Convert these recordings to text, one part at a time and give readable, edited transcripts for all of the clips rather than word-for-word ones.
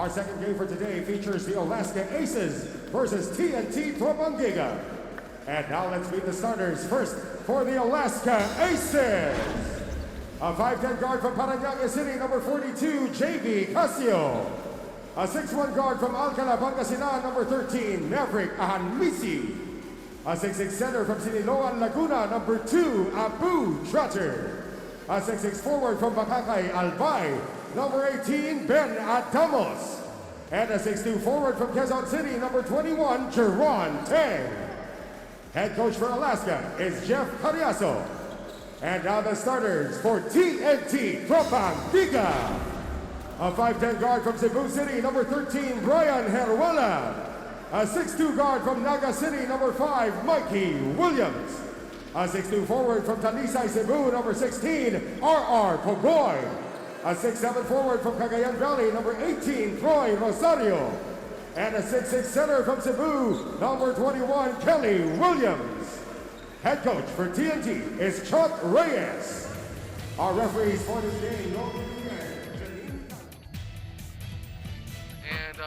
Our second game for today features the Alaska Aces versus TNT Tropang Giga. And now let's meet the starters. First, for the Alaska Aces. A 5'10 guard from Parañaque City, number 42, JV Casio. A 6'1 guard from Alcala, Pangasinan, number 13, Maverick Ahanmisi. A 6'6 center from Siniloan, Laguna, number 2, Abu Trotter. A 6'6 forward from Bacacay, Albay, number 18, Ben Adamos. And a 6'2 forward from Quezon City, number 21, Jeron Tang. Head coach for Alaska is Jeff Carriazo. And now the starters for TNT Tropang Giga. A 5'10 guard from Cebu City, number 13, Brian Heruela. A 6'2 guard from Naga City, number 5, Mikey Williams. A 6'2 forward from Talisay, Cebu, number 16, R.R. Pogoy. A 6'7 forward from Cagayan Valley, number 18, Troy Rosario. And a 6'6 center from Cebu, number 21, Kelly Williams. Head coach for TNT is Chuck Reyes. Our referees for this game, and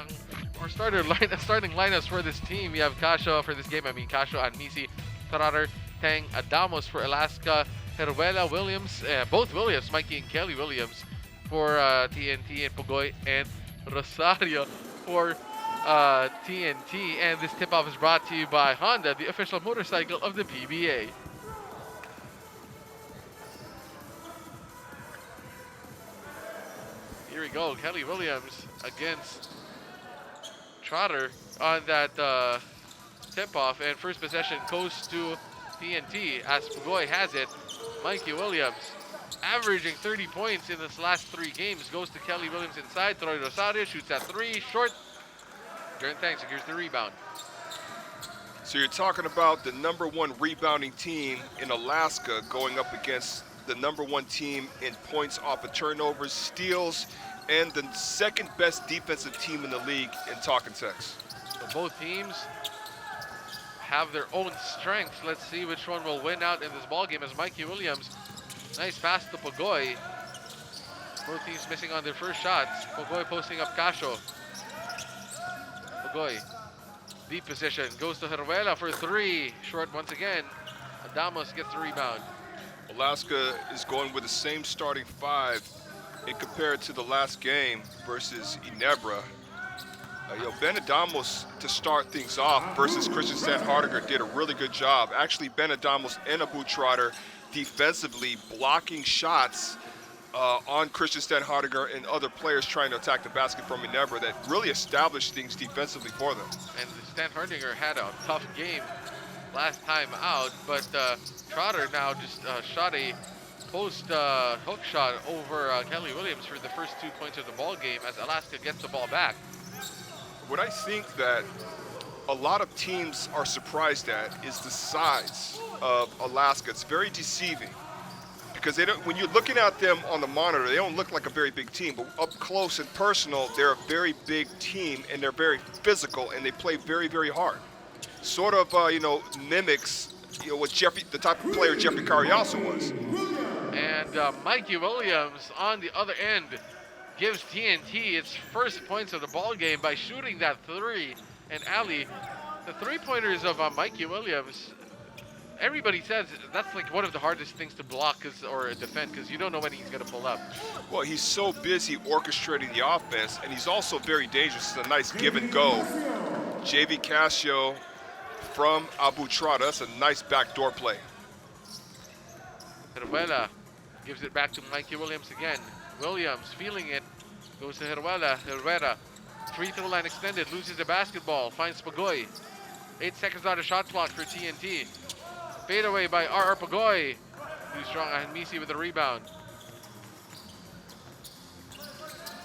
our starting lineups for this team, we have Casio for this game. Casio, Anmisi, Trotter, Tang, Adamos for Alaska, Heruela, Williams, both Williams, Mikey and Kelly Williams for TNT, and Pogoy and Rosario for TNT. And this tip-off is brought to you by Honda, the official motorcycle of the PBA. Here we go, Kelly Williams against Trotter on that tip-off, and first possession goes to TNT as Pogoy has it. Mikey Williams, averaging 30 points in this last 3 games, goes to Kelly Williams inside. Troy Rosario shoots at 3, short. Jeron Tang secures the rebound. So you're talking about the #1 rebounding team in Alaska going up against the #1 team in points off of turnovers, steals, and the second best defensive team in the league in talking text. So both teams have their own strengths. Let's see which one will win out in this ball game as Mikey Williams, nice pass to Pogoy. Both teams missing on their first shots. Pogoy posting up Casio. Pogoy, deep position, goes to Heruela for 3, short once again. Adamos gets the rebound. Alaska is going with the same starting 5 and compared to the last game versus Ginebra. Ben Adamos to start things off versus Christian Standhardiger did a really good job. Actually, Ben Adamos and Abu Trotter defensively blocking shots on Christian Standhardiger and other players trying to attack the basket from Ginebra that really established things defensively for them. And Standhardiger had a tough game last time out, but Trotter now just shot a post hook shot over Kelly Williams for the first 2 points of the ball game as Alaska gets the ball back. What I think that a lot of teams are surprised at is the size of Alaska. It's very deceiving because they don't, when you're looking at them on the monitor, they don't look like a very big team, but up close and personal, they're a very big team and they're very physical and they play very, very hard. Sort of, mimics, what the type of player Jeffrey Carriazo was. And Mikey Williams on the other end gives TNT its first points of the ball game by shooting that 3. And Ali, the 3-pointers of Mikey Williams, everybody says that's like one of the hardest things to block or defend because you don't know when he's going to pull up. Well, he's so busy orchestrating the offense, and he's also very dangerous. It's a nice give and go. JV Casio from Abu Trotter. That's a nice backdoor play. Heruela gives it back to Mikey Williams again. Williams feeling it, goes to Heruela. Herrera, free throw line extended, loses the basketball, finds Pogoy. 8 seconds out of shot clock for TNT. Fade away by R.R. Pogoy. Too strong, Ahanmisi with the rebound.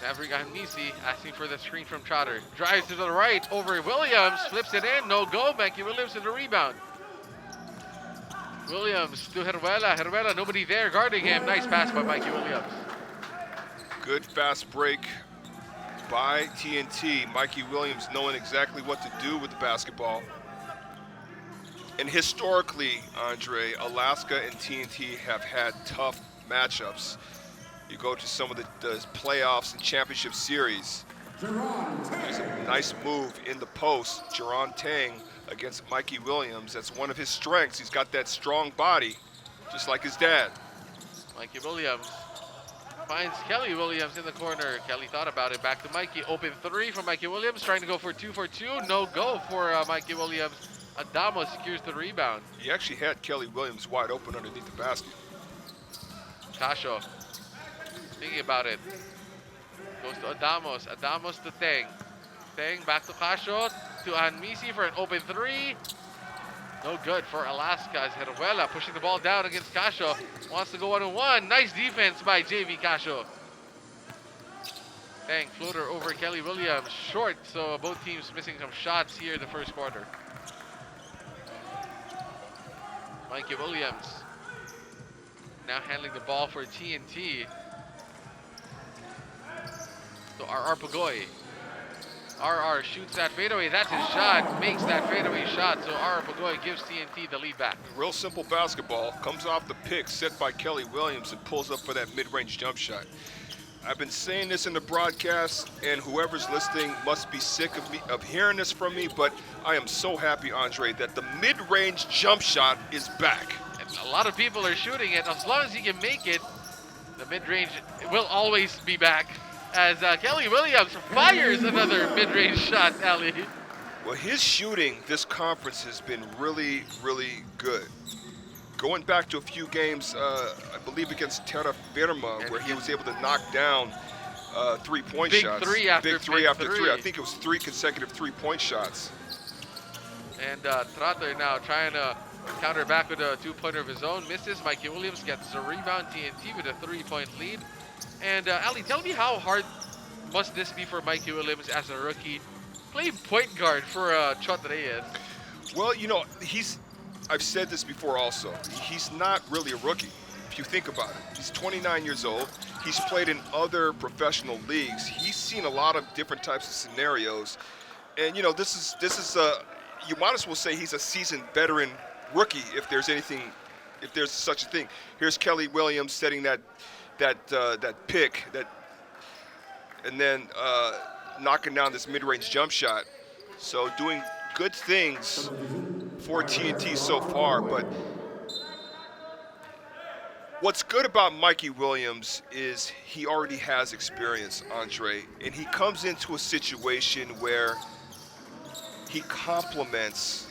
Maverick Ahanmisi asking for the screen from Trotter. Drives to the right over Williams, flips it in, no go. Mikey Williams with the rebound. Williams to Heruela. Heruela, nobody there guarding him. Nice pass by Mikey Williams. Good fast break by TNT. Mikey Williams knowing exactly what to do with the basketball. And historically, Andre, Alaska and TNT have had tough matchups. You go to some of the playoffs and championship series, There's a nice move in the post. Jerron Tang against Mikey Williams. That's one of his strengths. He's got that strong body, just like his dad. Mikey Williams finds Kelly Williams in the corner. Kelly thought about it. Back to Mikey. Open three from Mikey Williams. Trying to go for 2 for 2. No go for Mikey Williams. Adamo secures the rebound. He actually had Kelly Williams wide open underneath the basket. Casio thinking about it. Goes to Adamos. Adamos to Tang. Tang back to Casio. To Anmisi for an open three. No good for Alaska as Heruela pushing the ball down against Casio. Wants to go 1-on-1. Nice defense by JV Casio. Tang floater over Kelly Williams. Short, so both teams missing some shots here in the first quarter. Mikey Williams now handling the ball for TNT. So RR Pagoy. RR shoots that fadeaway. That's his shot. Makes that fadeaway shot. So RR Pagoy gives TNT the lead back. Real simple basketball. Comes off the pick set by Kelly Williams and pulls up for that mid-range jump shot. I've been saying this in the broadcast, and whoever's listening must be sick of hearing this from me, but I am so happy, Andre, that the mid-range jump shot is back. And a lot of people are shooting it. As long as he can make it, the mid-range will always be back. As Kelly Williams fires another mid-range shot, Ali. Well, his shooting this conference has been really, really good. Going back to a few games, I believe against Terra Firma, where he was able to knock down three-point shots. Big three after three. I think it was 3 consecutive three-point shots. And Tratter now trying to counter back with a two-pointer of his own. Misses. Mikey Williams gets the rebound. TNT with a 3-point lead. And Ali, tell me how hard must this be for Mikey Williams as a rookie? Playing point guard for Chot Reyes. Well, you know, I've said this before also. He's not really a rookie, if you think about it. He's 29 years old. He's played in other professional leagues. He's seen a lot of different types of scenarios. And, you know, this is you might as well say he's a seasoned veteran rookie if there's such a thing. Here's Kelly Williams setting that pick, and then knocking down this mid-range jump shot. So doing good things for TNT so far, but what's good about Mikey Williams is he already has experience, Andre, and he comes into a situation where he complements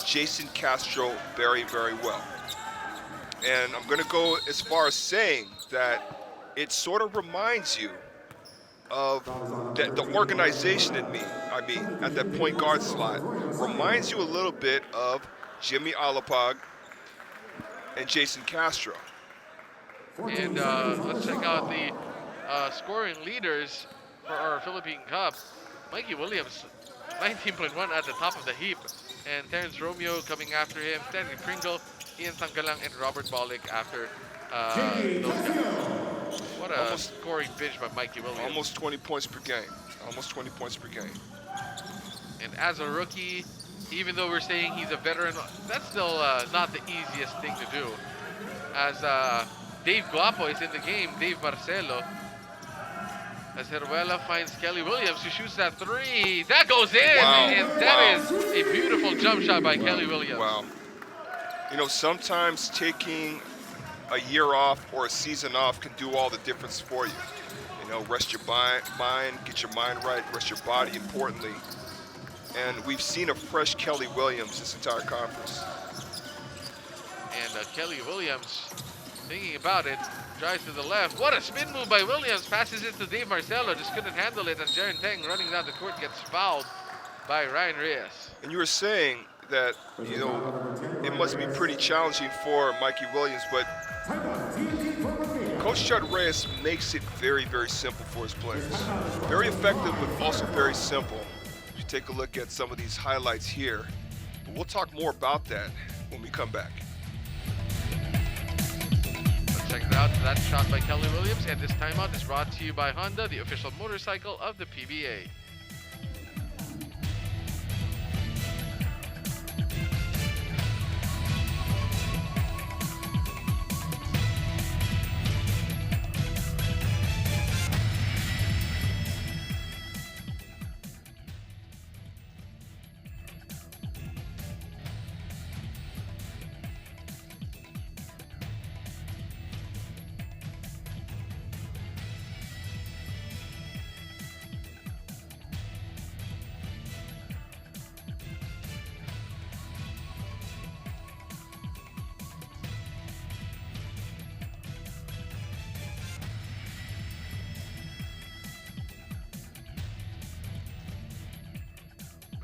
Jason Castro very, very well. And I'm going to go as far as saying that it sort of reminds you of the organization at that point guard slot. Reminds you a little bit of Jimmy Alapag and Jason Castro. And let's check out the scoring leaders for our Philippine Cup. Mikey Williams, 19.1 at the top of the heap. And Terrence Romeo coming after him. Stanley Pringle, Ian Tanggalang, and Robert Bolick after those guys. What a scoring binge by Mikey Williams. Almost 20 points per game. Almost 20 points per game. And as a rookie, even though we're saying he's a veteran, that's still not the easiest thing to do. As Dave Guapo is in the game, Dave Marcelo. As Heruela finds Kelly Williams, who shoots that three. That goes in! Wow. And that is a beautiful jump shot by Kelly Williams. Wow. You know, sometimes taking a year off or a season off can do all the difference for you. You know, rest your mind, get your mind right, rest your body, importantly. And we've seen a fresh Kelly Williams this entire conference. And Kelly Williams, thinking about it, drives to the left. What a spin move by Williams. Passes it to Dave Marcelo. Just couldn't handle it as Jaren Tang running down the court gets fouled by Ryan Reyes. And you were saying that, you know, it must be pretty challenging for Mikey Williams, but Coach Chad Reyes makes it very, very simple for his players. Very effective, but also very simple. If you take a look at some of these highlights here, but we'll talk more about that when we come back. Let's check it out. That shot by Kelly Williams, and this timeout is brought to you by Honda, the official motorcycle of the PBA.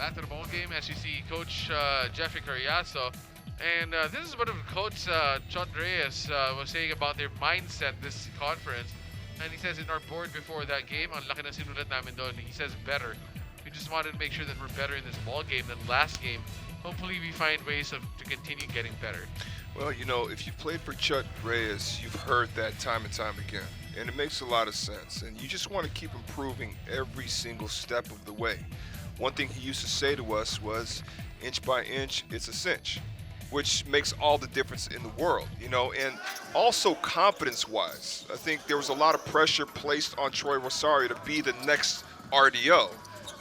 back to the ball game as you see Coach Jeffrey Carriazo. And this is what Coach Chot Reyes was saying about their mindset this conference. And he says in our board before that game, ang laki na sinulat namin doon, he says better. We just wanted to make sure that we're better in this ball game than last game. Hopefully we find ways to continue getting better. Well, you know, if you've played for Chut Reyes, you've heard that time and time again. And it makes a lot of sense. And you just want to keep improving every single step of the way. One thing he used to say to us was, inch by inch, it's a cinch, which makes all the difference in the world, you know. And also confidence-wise, I think there was a lot of pressure placed on Troy Rosario to be the next RDO.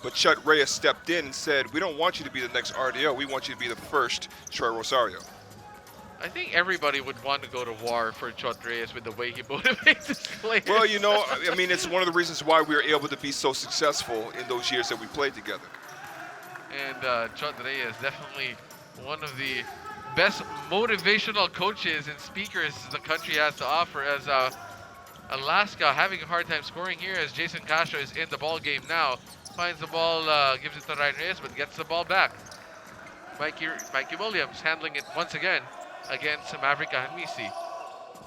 But Chut Reyes stepped in and said, we don't want you to be the next RDO. We want you to be the first Troy Rosario. I think everybody would want to go to war for Chot Reyes with the way he motivates his players. Well, you know, I mean, it's one of the reasons why we were able to be so successful in those years that we played together. And Chot Reyes, definitely one of the best motivational coaches and speakers the country has to offer, as Alaska having a hard time scoring here as Jason Castro is in the ball game now. Finds the ball, gives it to Ryan Reyes, but gets the ball back. Mikey Williams handling it once again against Maverick Ahanmisi.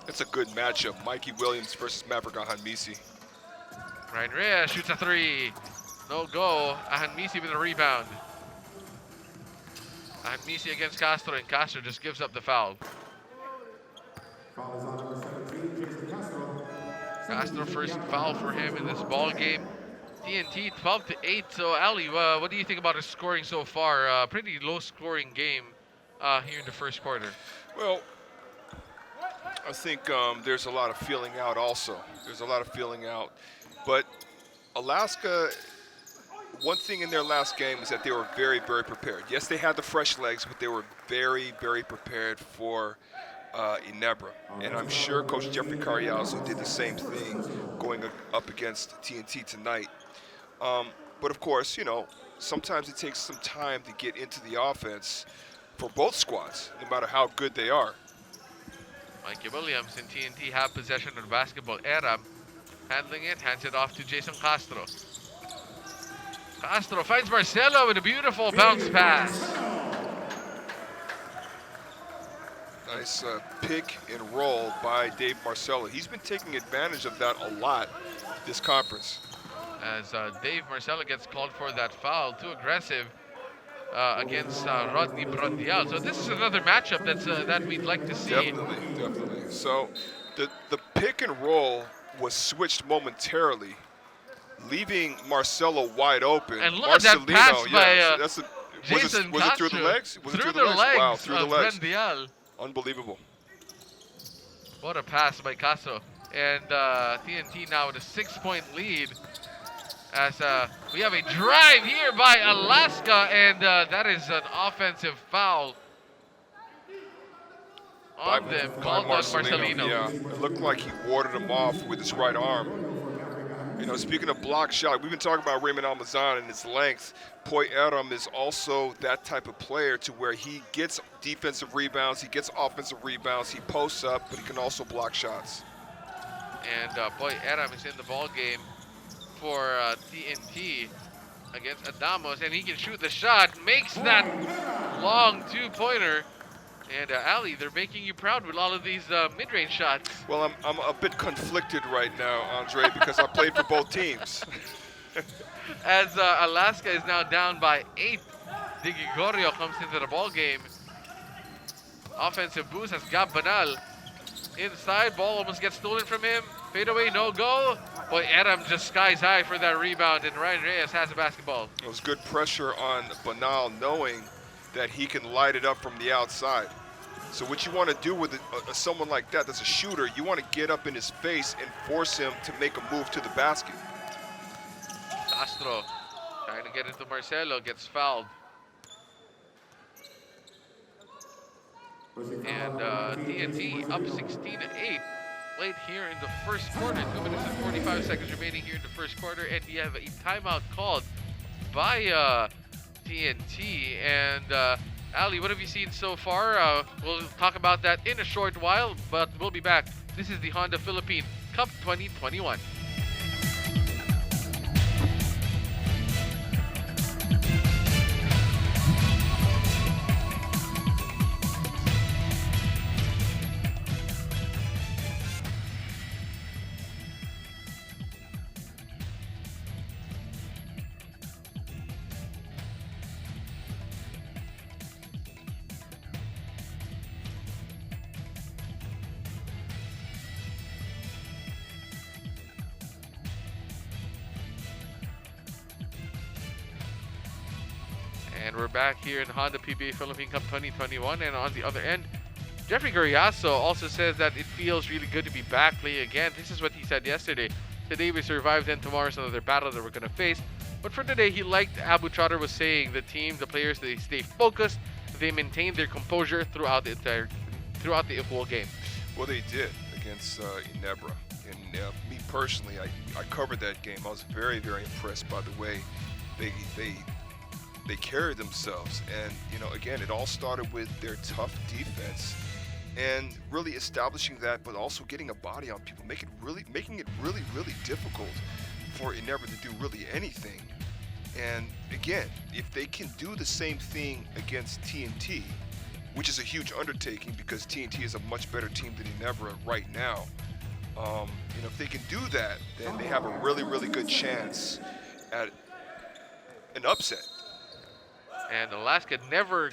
It's a good matchup, Mikey Williams versus Maverick Ahanmisi. Ryan Reyes shoots a three. No go. Ahanmisi with a rebound. Ahanmisi against Castro, and Castro just gives up the foul. Foul is on number 17, Jason Castro. Castro first foul for him in this ball game. TNT 12-8. So Ali, what do you think about his scoring so far? Pretty low scoring game here in the first quarter. Well, I think there's a lot of feeling out also. There's a lot of feeling out. But Alaska, one thing in their last game is that they were very, very prepared. Yes, they had the fresh legs, but they were very, very prepared for Ginebra. And I'm sure Coach Jeffrey Carriazo did the same thing going up against TNT tonight. But of course, you know, sometimes it takes some time to get into the offense for both squads, no matter how good they are. Mikey Williams and TNT have possession of the basketball. Aram handling it, hands it off to Jason Castro. Castro finds Marcelo with a beautiful bounce pass. Nice pick and roll by Dave Marcelo. He's been taking advantage of that a lot this conference. As Dave Marcelo gets called for that foul, too aggressive against Rodney Brondial. So this is another matchup that we'd like to see. Definitely. So the pick and roll was switched momentarily, leaving Marcelo wide open. And look at that pass by was Jason Castro. it through the legs? Was through it through the legs? Wow, through the of legs. Brondial. Unbelievable. What a pass by Castro. And TNT now with a 6-point lead. As we have a drive here by Alaska, and that is an offensive foul on them, called on Marcelino. Yeah, it looked like he warded him off with his right arm. You know, speaking of block shot, we've been talking about Raymond Almazan and his length. Poi Aram is also that type of player to where he gets defensive rebounds, he gets offensive rebounds, he posts up, but he can also block shots. And Poi Aram is in the ball game for TNT against Adamos, and he can shoot the shot, makes that long two-pointer. And Ali, they're making you proud with all of these mid-range shots. Well, I'm a bit conflicted right now, Andre, because I played for both teams. As Alaska is now down by 8, Di Gregorio comes into the ball game. Offensive boost as Gab Banal inside, ball almost gets stolen from him. Fade away, no go. Boy, Adam just skies high for that rebound, and Ryan Reyes has the basketball. It was good pressure on Banal, knowing that he can light it up from the outside. So what you want to do with someone like that that's a shooter, you want to get up in his face and force him to make a move to the basket. Castro trying to get into Marcelo, gets fouled. And TNT up 16-8 late here in the first quarter. 2 minutes and 45 seconds remaining here in the first quarter, and we have a timeout called by TNT. And Ali, what have you seen so far? We'll talk about that in a short while, but we'll be back. This is the Honda Philippine Cup 2021. And we're back here in Honda PBA Philippine Cup 2021. And on the other end, Jeffrey Guriaso also says that it feels really good to be back playing again. This is what he said yesterday. Today we survived, and tomorrow's another battle that we're going to face. But for today, he liked Abu Trotter was saying the team, the players, they stay focused. They maintain their composure throughout the whole game. Well, they did against Ginebra. And me personally, I covered that game. I was very, very impressed by the way they carried themselves. And, you know, again, it all started with their tough defense and really establishing that, but also getting a body on people, making it really, really difficult for Ginebra to do really anything. And again, if they can do the same thing against TNT, which is a huge undertaking because TNT is a much better team than Ginebra right now, you know, if they can do that, then they have a really, really good chance at an upset. And Alaska never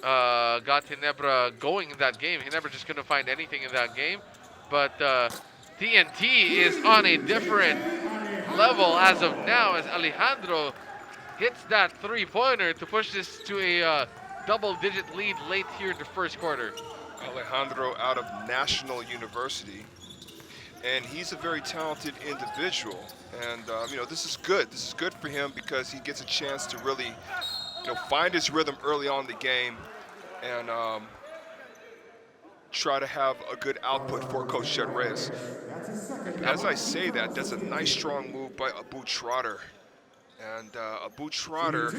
got Ginebra going in that game. Ginebra just couldn't find anything in that game. But TNT is on a different level as of now, as Alejandro hits that three-pointer to push this to a double-digit lead late here in the first quarter. Alejandro out of National University, and he's a very talented individual. And you know, this is good. This is good for him because he gets a chance to really, you know, find his rhythm early on in the game and try to have a good output for Coach Chet Reyes. As I say that, that's a nice strong move by Abu Trotter. And Abu Trotter,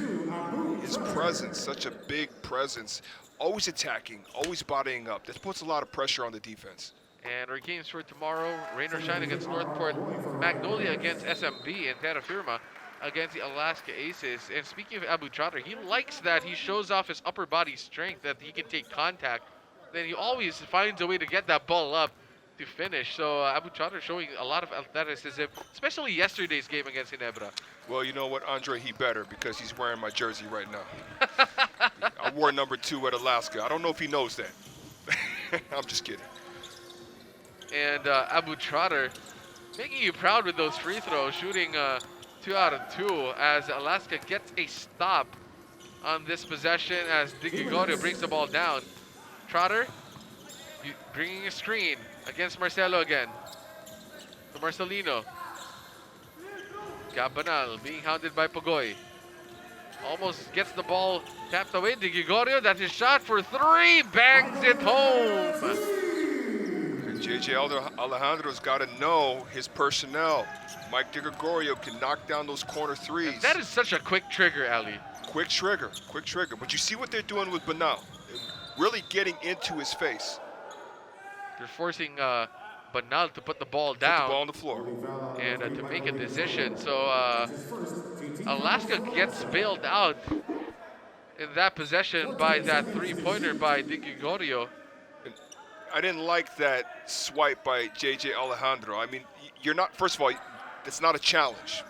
his presence, such a big presence, always attacking, always bodying up. That puts a lot of pressure on the defense. And our games for tomorrow, Rain or Shine against Northport, Magnolia against SMB, and Terra Firma against the Alaska Aces. And speaking of Abu Trotter, he likes that he shows off his upper body strength, that he can take contact. Then he always finds a way to get that ball up to finish. So Abu Trotter showing a lot of athleticism, especially yesterday's game against Ginebra. Well, you know what, Andre, he better because he's wearing my jersey right now. I wore number 2 at Alaska. I don't know if he knows that. I'm just kidding. And Abu Trotter making you proud with those free throws, shooting 2 out of 2 as Alaska gets a stop on this possession as Digigorio brings the ball down. Trotter bringing a screen against Marcelo again. To Marcelino. Gabanal being hounded by Pogoy. Almost gets the ball tapped away. Digigorio, that's his shot for 3. Bangs it home. JJ Alejandro's got to know his personnel. Mike DiGregorio can knock down those corner threes. And that is such a quick trigger, Ali. Quick trigger. But you see what they're doing with Banal. Really getting into his face. They're forcing Banal to put the ball down. Put the ball on the floor. And to make a decision. So Alaska gets bailed out in that possession by that three-pointer by DiGregorio. I didn't like that swipe by JJ Alejandro. I mean, you're not, first of all, it's not a challenge.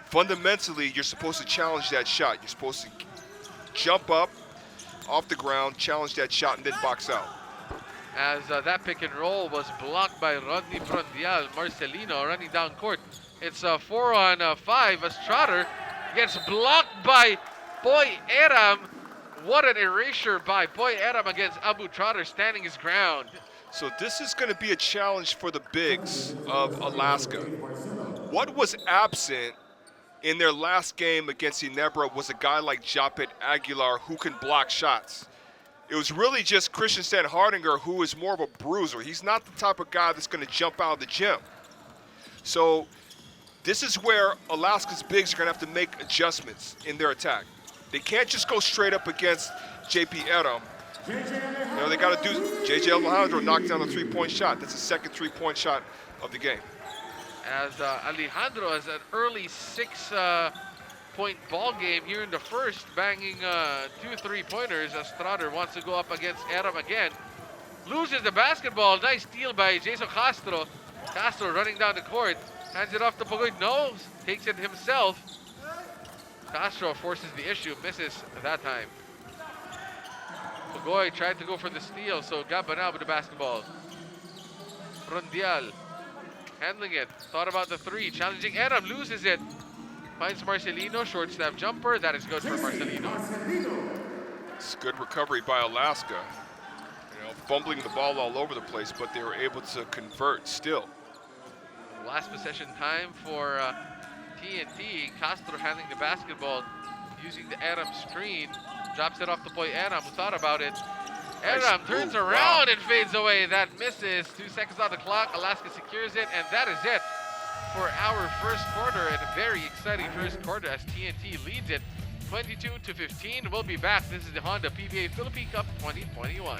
Fundamentally, you're supposed to challenge that shot. You're supposed to jump up off the ground, challenge that shot, and then box out. As that pick and roll was blocked by Rodney Frondial. Marcelino running down court. It's 4-on-5 as Trotter gets blocked by Boy Aram. What an erasure by Boy Aram against Abu Trotter, standing his ground. So this is going to be a challenge for the bigs of Alaska. What was absent in their last game against Ginebra was a guy like Japet Aguilar who can block shots. It was really just Christian Sandhardinger who is more of a bruiser. He's not the type of guy that's going to jump out of the gym. So this is where Alaska's bigs are going to have to make adjustments in their attack. They can't just go straight up against JP Aram. You know, they got to do, JJ Alejandro knocked down a three-point shot. That's the second three-point shot of the game. As Alejandro has an early 6-point ball game here in the first, banging 2 3-pointers as Trotter wants to go up against Aram again. Loses the basketball. Nice steal by Jason Castro. Castro running down the court. Hands it off to Pogoy. No, takes it himself. Castro forces the issue, misses that time. Pogoy tried to go for the steal, so Gabanal with the basketball. Frondial handling it. Thought about the 3, challenging Aram, loses it. Finds Marcelino, short snap jumper. That is good for Marcelino. It's good recovery by Alaska. Fumbling the ball all over the place, but they were able to convert still. Last possession time for TNT. Castro handling the basketball using the Aram screen. Drops it off to Boy Aram, who thought about it. Aram turns around and fades away. That misses. 2 seconds on the clock. Alaska secures it, and that is it for our first quarter. And a very exciting first quarter as TNT leads it 22-15. We'll be back. This is the Honda PBA Philippine Cup 2021.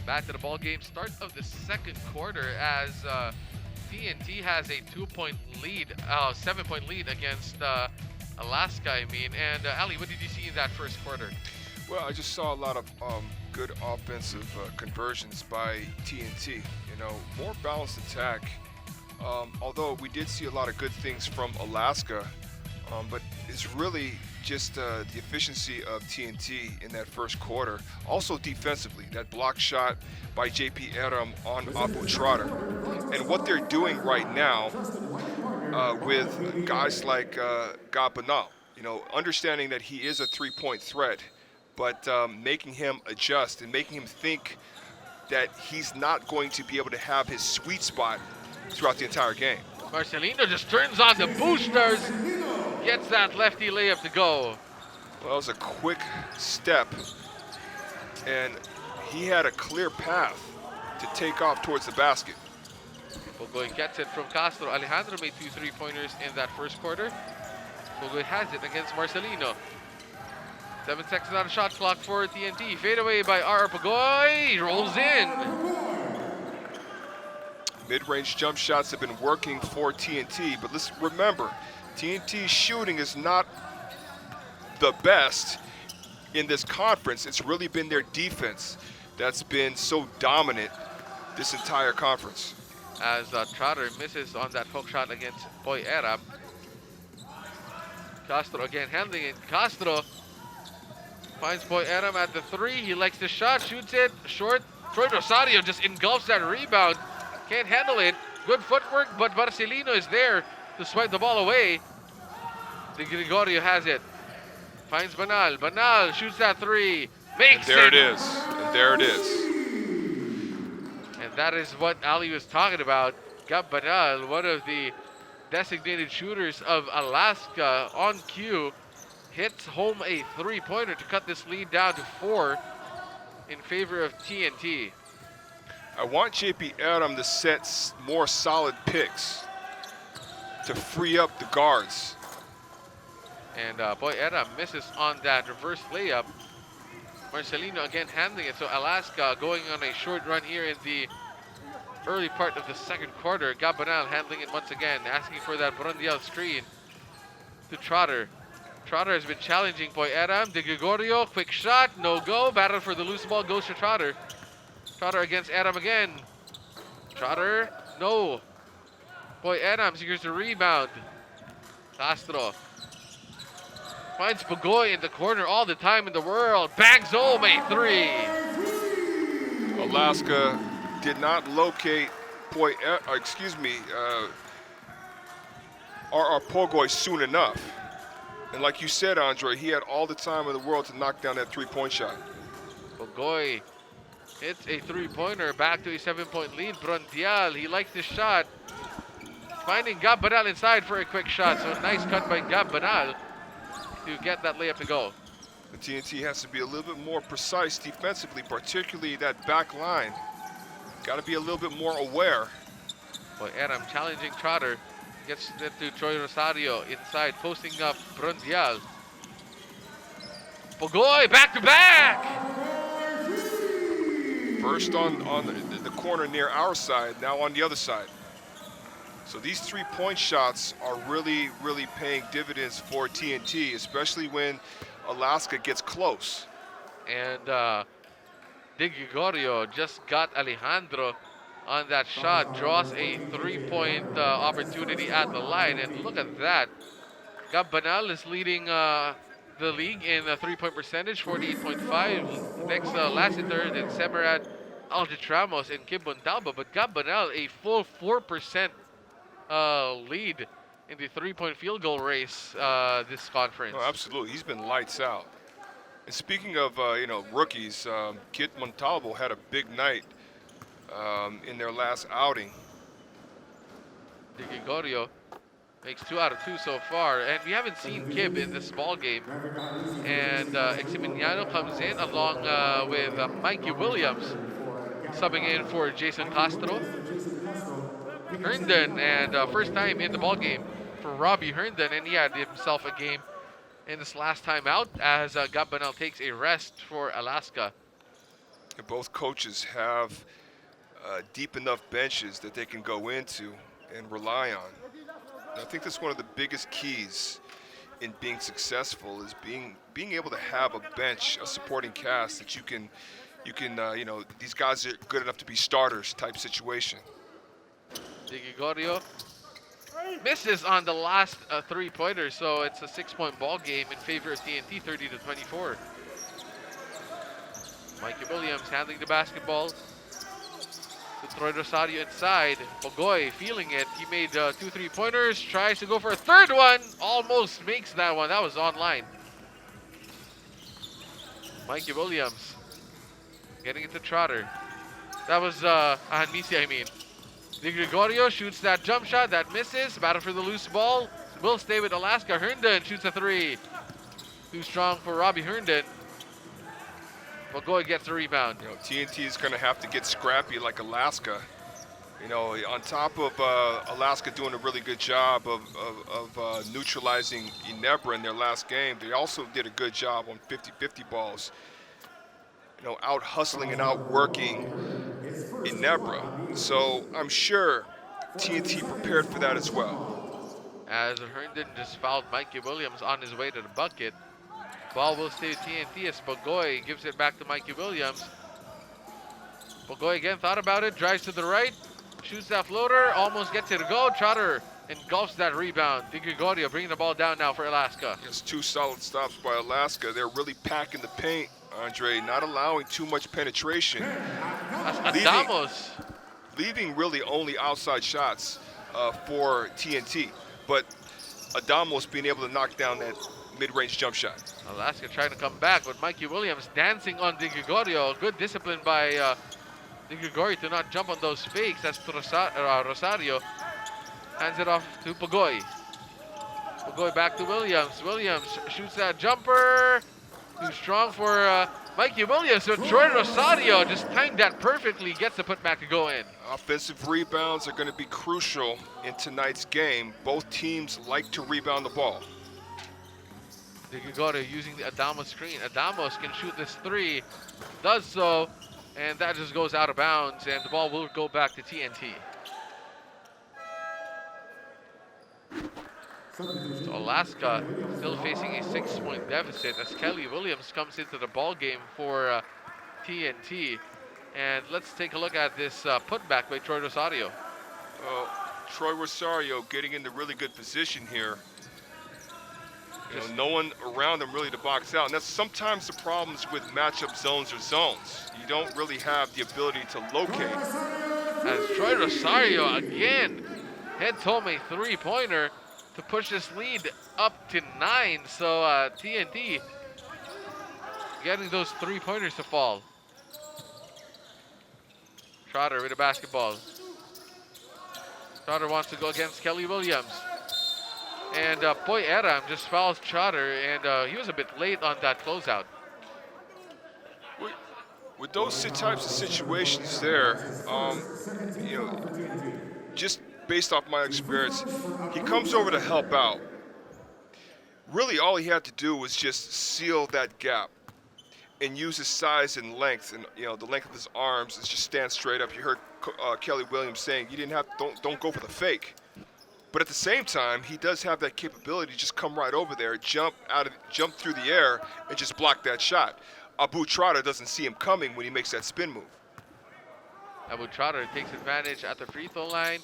Back to the ball game, start of the second quarter as TNT has a 7-point lead against Alaska, And Ali, what did you see in that first quarter? Well, I just saw a lot of good offensive conversions by TNT. More balanced attack. Although we did see a lot of good things from Alaska, but it's really just the efficiency of TNT in that first quarter. Also defensively, that block shot by JP Aram on Apo Trotter. And what they're doing right now with guys like Gabanal, understanding that he is a three-point threat, but making him adjust and making him think that he's not going to be able to have his sweet spot throughout the entire game. Marcelino just turns on the boosters. Gets that lefty layup to go. Well, it was a quick step, and he had a clear path to take off towards the basket. Bogoy gets it from Castro. Alejandro made 2 3-pointers in that first quarter. Bogoy has it against Marcelino. 7 seconds on the shot clock for TNT. Fade away by R. Bogoy. Rolls in. Mid-range jump shots have been working for TNT, but let's remember, TNT's shooting is not the best in this conference. It's really been their defense that's been so dominant this entire conference. As Trotter misses on that hook shot against Boy Aram. Castro again handling it. Castro finds Boy Aram at the 3. He likes the shot, shoots it short. Troy Rosario just engulfs that rebound. Can't handle it. Good footwork, but Marcelino is there to swipe the ball away. De Gregorio has it. Finds Banal. Banal shoots that 3. Makes and there it. It is. And there it is. And that is what Ali was talking about. Gab Banal, one of the designated shooters of Alaska on cue, hits home a 3-pointer to cut this lead down to 4 in favor of TNT. I want JP Aram to set more solid picks to free up the guards. And Boy Aram misses on that reverse layup. Marcelino again handling it. So Alaska going on a short run here in the early part of the second quarter. Gabanal handling it once again, asking for that Brundial screen to Trotter. Trotter has been challenging Boy Aram. De Gregorio, quick shot, no go. Battle for the loose ball goes to Trotter. Trotter against Aram again. Trotter, no. Boy Aram secures the rebound. Castro finds Bogoy in the corner all the time in the world. Bangs home a 3. Alaska did not locate R.R. Pogoy soon enough. And like you said, Andre, he had all the time in the world to knock down that 3-point shot. Bogoy hits a 3-pointer, back to a 7-point lead. Brundial, he likes this shot. Finding Gab Banal inside for a quick shot. So nice cut by Gab Banal to get that layup to go. The TNT has to be a little bit more precise defensively, particularly that back line. got to be a little bit more aware. Boy, Aram challenging Trotter. Gets it to Troy Rosario inside, posting up Bronzial. Pogoy, back to back! First on the corner near our side, now on the other side. So these 3-point shots are really, really paying dividends for TNT, especially when Alaska gets close. And Di Gregorio just got Alejandro on that shot, draws a 3-point opportunity at the line. And look at that. Gab Banal is leading the league in 3-point percentage, 48.5. Next, Lassiter, then Semerad, Aldrich Ramos, and Kib Montalba. But Gab Banal, a full 4% lead in the 3-point field goal race this conference. Oh, absolutely. He's been lights out. And speaking of rookies, Kid Montalvo had a big night in their last outing. Di Gregorio makes 2 out of 2 so far, and we haven't seen Kib in this ball game. And Eximiniano comes in along with Mikey Williams, subbing in for Jason Castro. Herndon, and first time in the ball game for Robbie Herndon, and he had himself a game in this last time out as Gab Banal takes a rest for Alaska. And both coaches have deep enough benches that they can go into and rely on. And I think that's one of the biggest keys in being successful is being able to have a bench, a supporting cast that you can these guys are good enough to be starters type situation. Di Gregorio misses on the last 3-pointer, so it's a 6-point ball game in favor of TNT, 30-24. Mikey Williams handling the basketball to Troy Rosario inside. Pogoy feeling it. He made 2 3-pointers, tries to go for a third one, almost makes that one. That was online. Mikey Williams getting it to Trotter. That was Hanmisi, I mean. Di Gregorio shoots that jump shot, that misses. Battle for the loose ball. Will stay with Alaska. Herndon shoots a 3. Too strong for Robbie Herndon. Pogoy gets the rebound. TNT is going to have to get scrappy like Alaska. On top of Alaska doing a really good job of neutralizing Ginebra in their last game, they also did a good job on 50-50 balls. Out hustling and out working Ginebra. So I'm sure TNT prepared for that as well. As Herndon just fouled Mikey Williams on his way to the bucket. Ball will stay with TNT as Pogoy gives it back to Mikey Williams. Pogoy again thought about it, drives to the right, shoots that floater, almost gets it to go. Trotter engulfs that rebound. Di Gregorio bringing the ball down now for Alaska. It's 2 solid stops by Alaska. They're really packing the paint, Andre, not allowing too much penetration. Adamos. Leaving really only outside shots for TNT, but Adamos being able to knock down that mid-range jump shot. Alaska trying to come back, but Mikey Williams dancing on Di Gregorio. Good discipline by Di Gregorio to not jump on those fakes. That's Rosario. Hands it off to Pogoy. Pogoy back to Williams. Williams shoots that jumper. Too strong for Mikey Williams. So Troy Rosario just timed that perfectly. Gets the putback to go in. Offensive rebounds are going to be crucial in tonight's game. Both teams like to rebound the ball. Di Gregorio using the Adamos screen. Adamos can shoot this 3. Does so. And that just goes out of bounds. And the ball will go back to TNT. So Alaska still facing a 6-point deficit as Kelly Williams comes into the ball game for TNT. And let's take a look at this putback by Troy Rosario. Troy Rosario getting into really good position here. No one around him really to box out. And that's sometimes the problems with matchup zones or zones. You don't really have the ability to locate. As Troy Rosario again heads home a 3-pointer to push this lead up to 9. So TNT getting those 3-pointers to fall. Trotter with the basketball. Trotter wants to go against Kelly Williams. And Poy Eram just fouls Trotter, and he was a bit late on that closeout. With those types of situations there, you know, just based off my experience, he comes over to help out. Really, all he had to do was just seal that gap and use his size and length, and the length of his arms, and just stand straight up. You heard Kelly Williams saying you didn't have don't go for the fake, but at the same time, he does have that capability to just come right over there, jump through the air, and just block that shot. Abu Trotter doesn't see him coming when he makes that spin move. Abu Trotter takes advantage at the free throw line,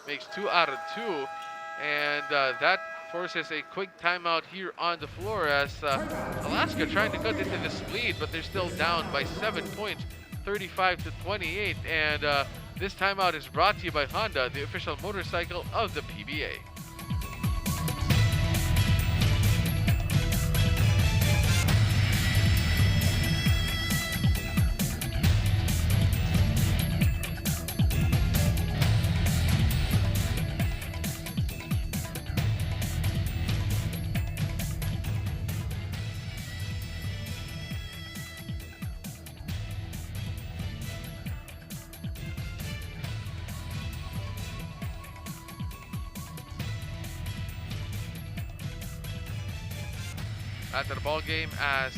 makes 2 out of 2, and that forces a quick timeout here on the floor as Alaska trying to cut into this lead, but they're still down by 7 points, 35-28. And this timeout is brought to you by Honda, the official motorcycle of the PBA. After the ball game as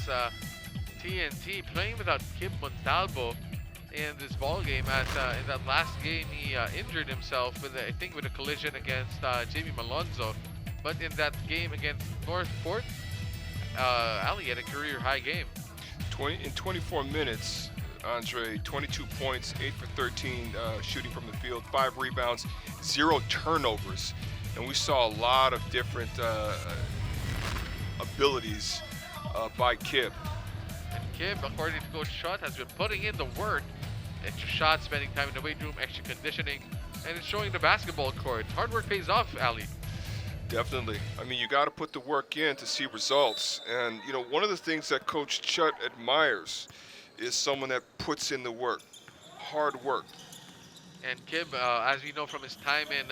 TNT playing without Kim Montalvo in this ball game, as in that last game he injured himself with I think with a collision against Jamie Malonzo, but in that game against Northport, Ali had a career high game. In 24 minutes, Andre, 22 points, 8 for 13 shooting from the field, 5 rebounds, 0 turnovers, and we saw a lot of different abilities by Kib. And Kib, according to Coach Schutt, has been putting in the work. Extra shots, spending time in the weight room, extra conditioning, and it's showing the basketball court. Hard work pays off, Ali. Definitely. I mean, you got to put the work in to see results. And, one of the things that Coach Schutt admires is someone that puts in the work, hard work. And Kib, as we know from his time in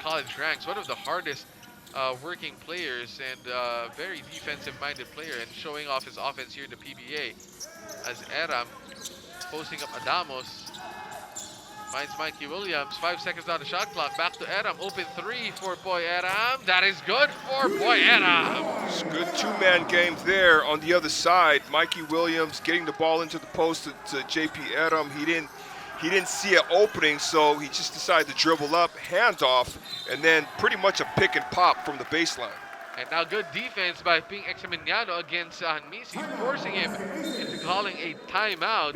college ranks, one of the hardest working players and very defensive-minded player, and showing off his offense here in the PBA as Aram posting up Adamos. Finds Mikey Williams, 5 seconds on the shot clock, back to Aram, open 3 for Boy Aram. That is good for Boy Aram. It's a good 2-man game there on the other side. Mikey Williams getting the ball into the post to JP Aram. He didn't see an opening, so he just decided to dribble up, handoff, and then pretty much a pick and pop from the baseline. And now good defense by Ping Examiniano against Misi, forcing him into calling a timeout.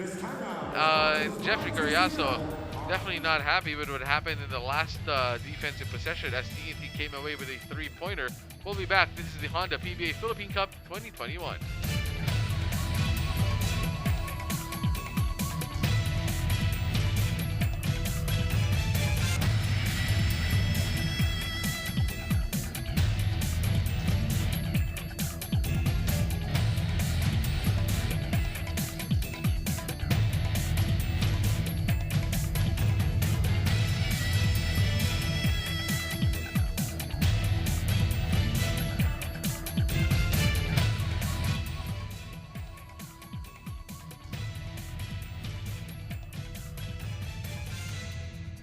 Jeffrey Carriazo definitely not happy with what happened in the last defensive possession as TNT came away with a 3-pointer. We'll be back. This is the Honda PBA Philippine Cup 2021.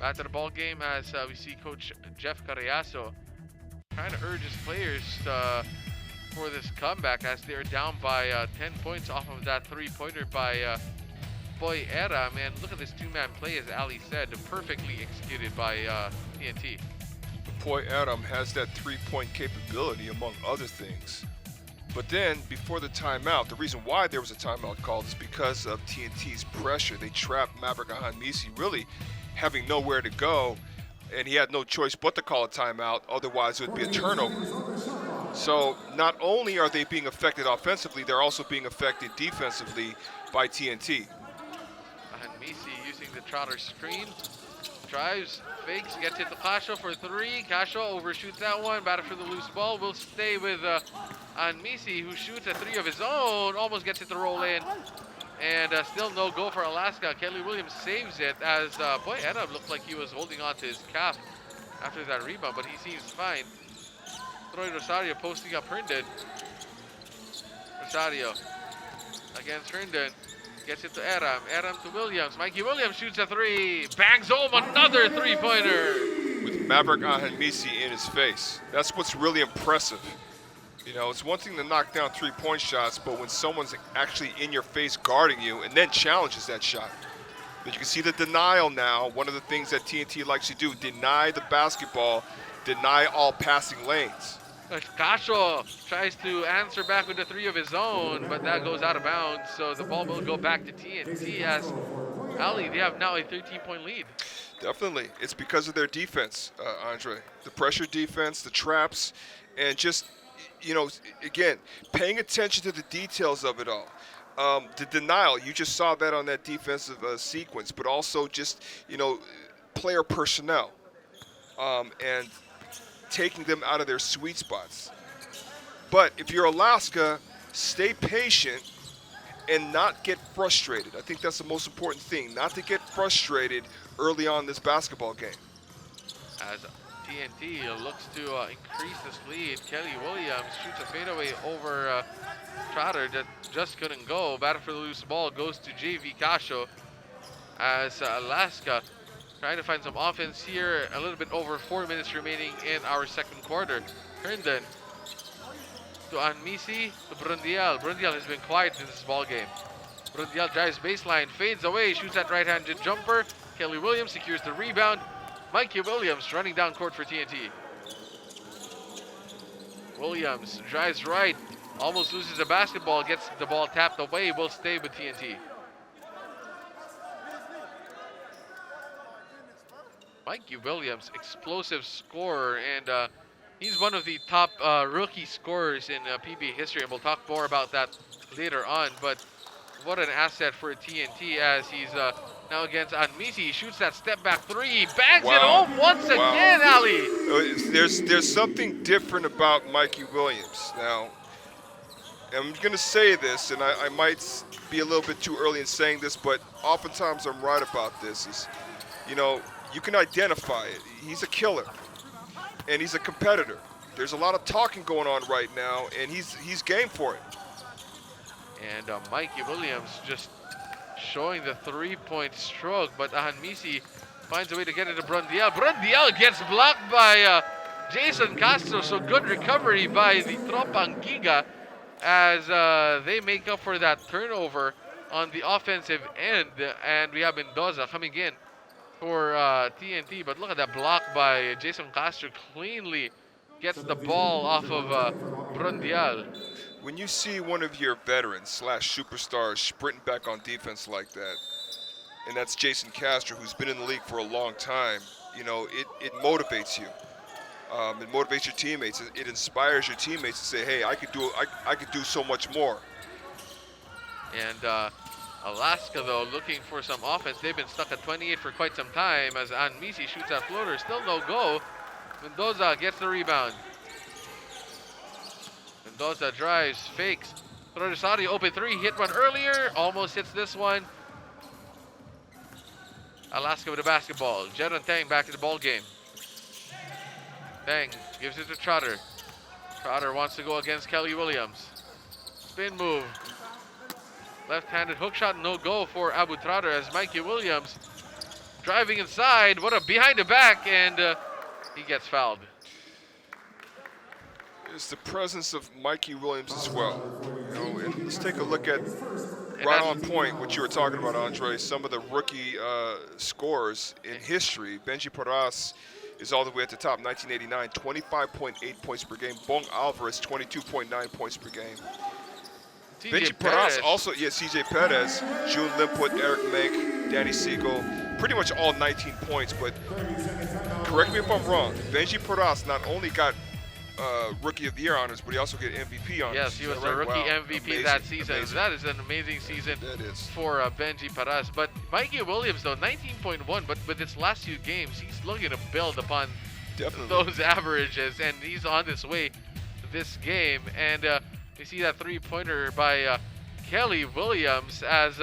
After the ball game, as we see Coach Jeff Carriazo trying to urge his players for this comeback as they're down by 10 points off of that 3-pointer by Boy Aram. And look at this 2-man play, as Ali said, perfectly executed by TNT. Boy Aram has that 3-point capability, among other things. But then, before the timeout, the reason why there was a timeout called is because of TNT's pressure. They trapped Maverick Misi really having nowhere to go, and he had no choice but to call a timeout, otherwise it would be a turnover. So not only are they being affected offensively, they're also being affected defensively by TNT. And Misi using the Trotter screen, drives, fakes, gets it to Casio for 3. Casio overshoots that one, battle for the loose ball. Will stay with Misi, who shoots a 3 of his own, almost gets it to roll in. And still no goal for Alaska. Kelly Williams saves it as Boy Aram looked like he was holding on to his calf after that rebound, but he seems fine. Troy Rosario posting up Herndon. Rosario against Herndon. Gets it to Aram. Aram to Williams. Mikey Williams shoots a three. Bangs home another three-pointer. With Maverick Ahanmisi in his face. That's what's really impressive. You know, it's one thing to knock down three-point shots, but when someone's actually in your face guarding you and then challenges that shot. But you can see the denial now. One of the things that TNT likes to do, deny the basketball, deny all passing lanes. Casio tries to answer back with a three of his own, but that goes out of bounds. So the ball will go back to TNT as Ali, they have now a 13-point lead. Definitely. It's because of their defense, Andre. The pressure defense, the traps, and just, you know, again, paying attention to the details of it all. The denial, you just saw that on that defensive sequence, but also just, you know, player personnel and taking them out of their sweet spots. But if you're Alaska, stay patient and not get frustrated. I think that's the most important thing, not to get frustrated early on in this basketball game. As TNT looks to increase this lead, Kelly Williams shoots a fadeaway over Trotter that just couldn't go. Battle for the loose ball goes to JV Casio as Alaska trying to find some offense here. A little bit over 4 minutes remaining in our second quarter. Herndon to Anmisi to Brundial. Brundial has been quiet in this ball game. Brundial drives baseline, fades away, shoots that right-handed jumper. Kelly Williams secures the rebound. Mikey Williams running down court for TNT. Williams drives right, almost loses the basketball, gets the ball tapped away, will stay with TNT. Mikey Williams, explosive scorer, and he's one of the top rookie scorers in PBA history, and we'll talk more about that later on. But what an asset for TNT as he's now against Anmisi. He shoots that step back three, bangs it home once again, Ali. There's something different about Mikey Williams. Now, I'm going to say this, and I might be a little bit too early in saying this, but oftentimes I'm right about this. Is, you know, you can identify it. He's a killer, and he's a competitor. There's a lot of talking going on right now, and he's game for it. And Mikey Williams just showing the three-point stroke, but Ahanmisi finds a way to get it to Brundial. Brundial gets blocked by Jason Castro, so good recovery by the Tropang Giga as they make up for that turnover on the offensive end. And we have Mendoza coming in for TNT, but look at that block by Jason Castro. Cleanly gets the ball off of Brundial. When you see one of your veterans / superstars sprinting back on defense like that, and that's Jason Castro, who's been in the league for a long time, you know, it motivates you. It motivates your teammates. It inspires your teammates to say, hey, I could do so much more. And Alaska, though, looking for some offense. They've been stuck at 28 for quite some time as Anmisi shoots that floater. Still no go. Mendoza gets the rebound. Mendoza drives, fakes. Rodriguez open three, hit one earlier, almost hits this one. Alaska with the basketball. Jeron Tang back in the ball game. Tang gives it to Trotter. Trotter wants to go against Kelly Williams. Spin move. Left-handed hook shot, no go for Abu Trotter as Mikey Williams driving inside. What a behind the back, and he gets fouled. It's the presence of Mikey Williams as well. You know, and let's take a look at right on point what you were talking about, Andre. Some of the rookie scorers in history. Benji Paras is all the way at the top, 1989, 25.8 points per game. Bong Alvarez, 22.9 points per game. Benji Paras also, CJ Perez, June Limput, Eric Menk, Danny Siegel, pretty much all 19 points, but correct me if I'm wrong, Benji Paras not only got Rookie of the Year honors, but he also get MVP honors. Yes, he was the rookie MVP that season. Amazing. That is an amazing season for Benji Paras. But Mikey Williams, though, 19.1, but with his last few games, he's looking to build upon those averages, and he's on his way this game. And you see that three-pointer by Kelly Williams as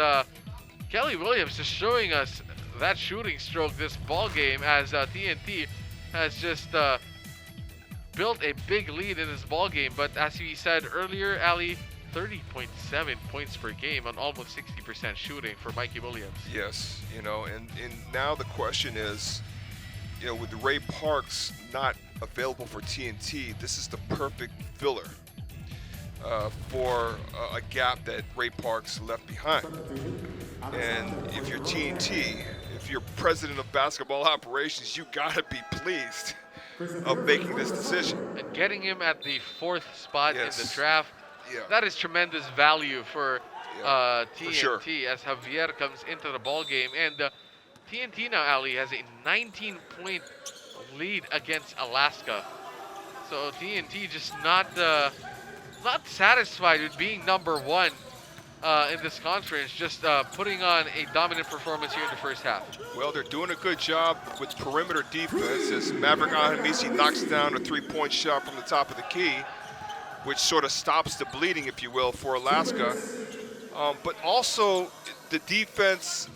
Kelly Williams is showing us that shooting stroke this ball game as TNT has just built a big lead in this ball game. But as we said earlier, Ali, 30.7 points per game on almost 60% shooting for Mikey Williams. Yes, you know, and now the question is, you know, with Ray Parks not available for TNT, this is the perfect filler for a gap that Ray Parks left behind. And if you're TNT, if you're president of basketball operations, you gotta be pleased of making this decision. And getting him at the 4th spot in the draft, Yeah. that is tremendous value for TNT sure. as Javier comes into the ball game. And TNT now, Ali, has a 19-point lead against Alaska. So TNT just not satisfied with being number 1 in this conference, just putting on a dominant performance here in the first half. Well, they're doing a good job with perimeter defense as Maverick Ahamisi knocks down a 3-point shot from the top of the key, which sort of stops the bleeding, if you will, for Alaska. But also the defense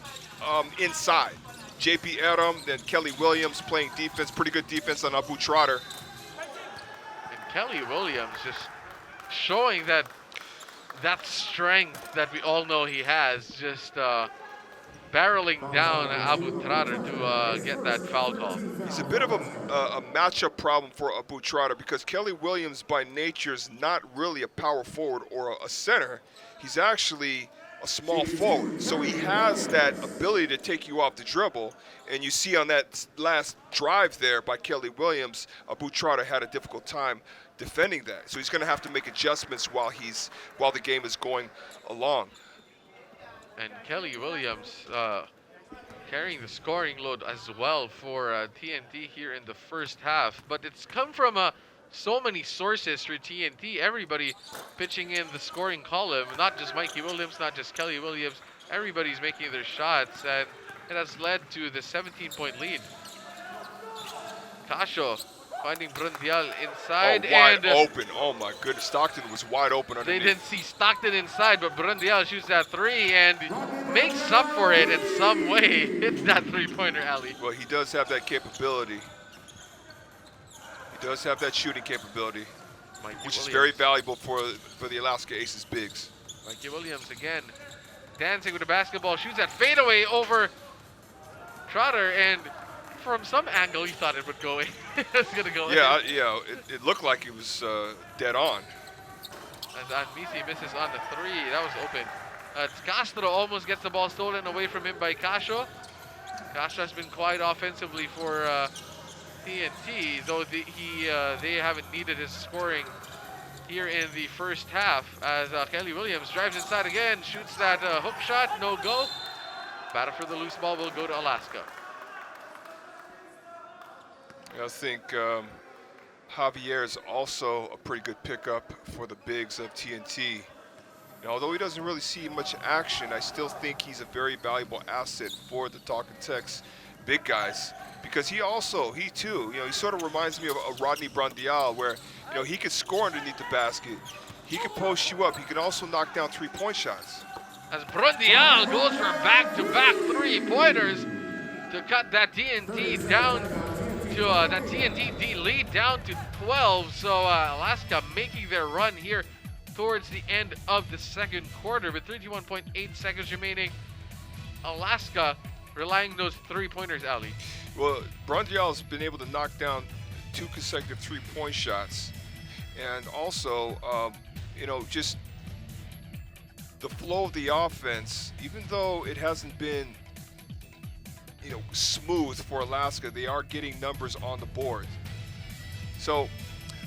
inside. JP Adam, then Kelly Williams playing defense, pretty good defense on Abu Trotter. And Kelly Williams just showing that strength that we all know he has, just barreling down Abu Trotter to get that foul call. He's a bit of a matchup problem for Abu Trotter because Kelly Williams by nature is not really a power forward or a center. He's actually a small forward. So he has that ability to take you off the dribble. And you see on that last drive there by Kelly Williams, Abu Trotter had a difficult time defending that. So he's going to have to make adjustments while the game is going along. And Kelly Williams carrying the scoring load as well for TNT here in the first half. But it's come from so many sources for TNT. Everybody pitching in the scoring column, not just Mikey Williams, not just Kelly Williams. Everybody's making their shots, and it has led to the 17-point lead. Casio finding Brundial inside. Wide open. Oh my goodness. Stockton was wide open underneath. They didn't see Stockton inside, but Brundial shoots that 3 and makes up for it in some way. Hits that 3-pointer, alley. Well, he does have that capability. He does have that shooting capability, which is very valuable for the Alaska Aces bigs. Mikey Williams again dancing with the basketball, shoots that fadeaway over Trotter, and from some angle he thought it would go in. It's gonna go in. Yeah, it looked like it was dead on. As Anmisi misses on the 3, that was open. Castro almost gets the ball stolen away from him by Casio. Casio has been quiet offensively for TNT, though they haven't needed his scoring here in the first half, as Kelly Williams drives inside again, shoots that hook shot, no go. Battle for the loose ball will go to Alaska. I think Javier is also a pretty good pickup for the bigs of TNT. Now, although he doesn't really see much action, I still think he's a very valuable asset for the Talking Tex big guys, because he too, he sort of reminds me of a Rodney Brundial, where, he could score underneath the basket. He could post you up. He can also knock down 3-point shots. As Brundial goes for back-to-back 3-pointers to cut that TNT down to that TNT lead down to 12. So Alaska making their run here towards the end of the second quarter with 31.8 seconds remaining. Alaska relying on those 3-pointers, Ali. Well, Brundial's been able to knock down 2 consecutive 3-point shots. And also, just the flow of the offense, even though it hasn't been, smooth for Alaska, they are getting numbers on the board. So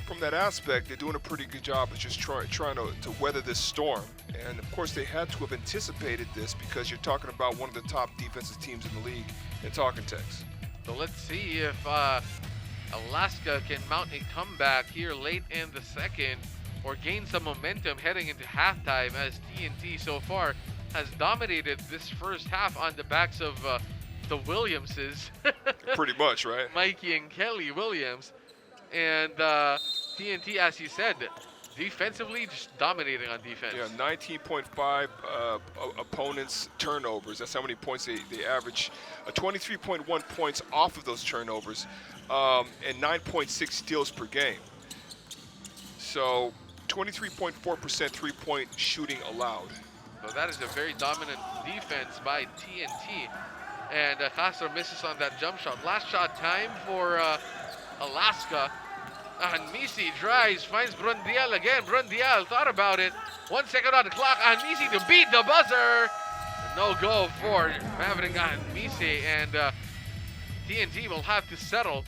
from that aspect, they're doing a pretty good job of just trying to weather this storm. And of course, they had to have anticipated this, because you're talking about one of the top defensive teams in the league in Talking Tex. So let's see if Alaska can mount a comeback here late in the second, or gain some momentum heading into halftime, as TNT so far has dominated this first half on the backs of the Williamses. Pretty much, right? Mikey and Kelly Williams. And TNT, as you said, defensively just dominating on defense. Yeah, 19.5 opponents' turnovers. That's how many points they average. 23.1 points off of those turnovers, and 9.6 steals per game. So 23.4% three-point shooting allowed. So that is a very dominant defense by TNT. And Castro misses on that jump shot. Last shot time for Alaska. And Misi drives, finds Brundial again. Brundial thought about it. 1 second on the clock. And Misi to beat the buzzer. No go for Maverick and Misi. And TNT will have to settle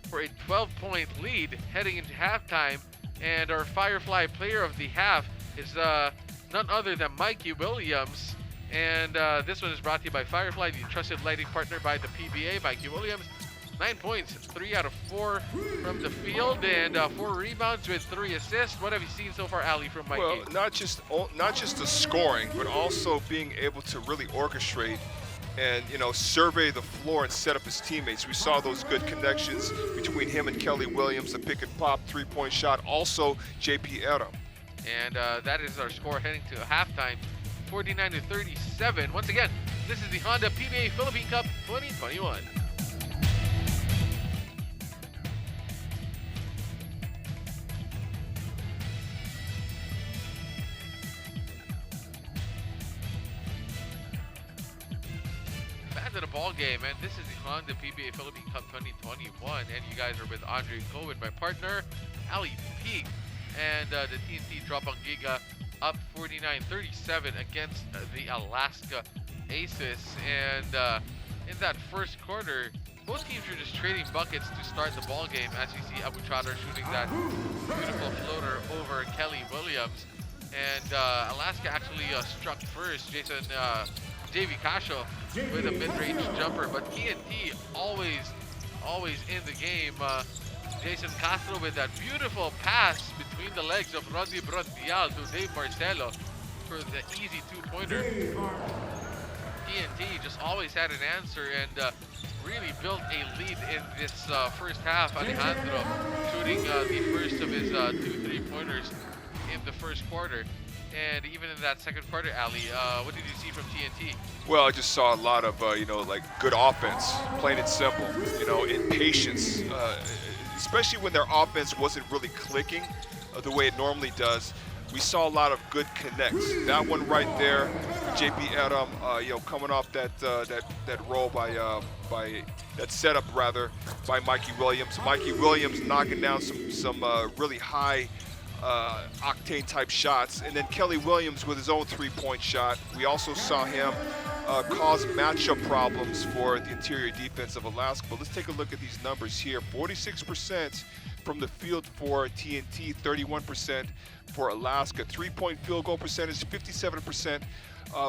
for a 12-point lead heading into halftime. And our Firefly player of the half is none other than Mikey Williams. And this one is brought to you by Firefly, the trusted lighting partner by the PBA. Mikey Williams, 9 points, 3 out of 4 from the field, and 4 rebounds with 3 assists. What have you seen so far, Ali, from Mikey? Well, not just the scoring, but also being able to really orchestrate and, you know, survey the floor and set up his teammates. We saw those good connections between him and Kelly Williams, the pick and pop 3-point shot, also JP Adam. And that is our score heading to halftime, 49-37. Once again, this is the Honda PBA Philippine Cup 2021. Back to the ball game, and this is the Honda PBA Philippine Cup 2021, and you guys are with Andre Ko, with my partner, Ali Peak, and the TNT Tropang Giga up 49-37 against the Alaska Aces. And in that first quarter, both teams were just trading buckets to start the ball game, as you see Abu Chadar shooting that beautiful floater over Kelly Williams. And Alaska actually struck first, JV Casio with a mid-range jumper, but TNT always in the game. Jason Castro with that beautiful pass between the legs of Rodney Brontial to Dave Marcelo for the easy 2-pointer. TNT just always had an answer and really built a lead in this first half. Alejandro shooting the first of his 2 3-pointers in the first quarter. And even in that second quarter, Ali, what did you see from TNT? Well, I just saw a lot of, like good offense, plain and simple, in patience, especially when their offense wasn't really clicking the way it normally does. We saw a lot of good connects. That one right there, JP Adam, coming off that roll by that setup rather by Mikey Williams. Mikey Williams knocking down some really high octane type shots, and then Kelly Williams with his own 3-point shot. We also saw him cause matchup problems for the interior defense of Alaska. But let's take a look at these numbers here. 46% from the field for TNT, 31% for Alaska. 3-point field goal percentage, 57%,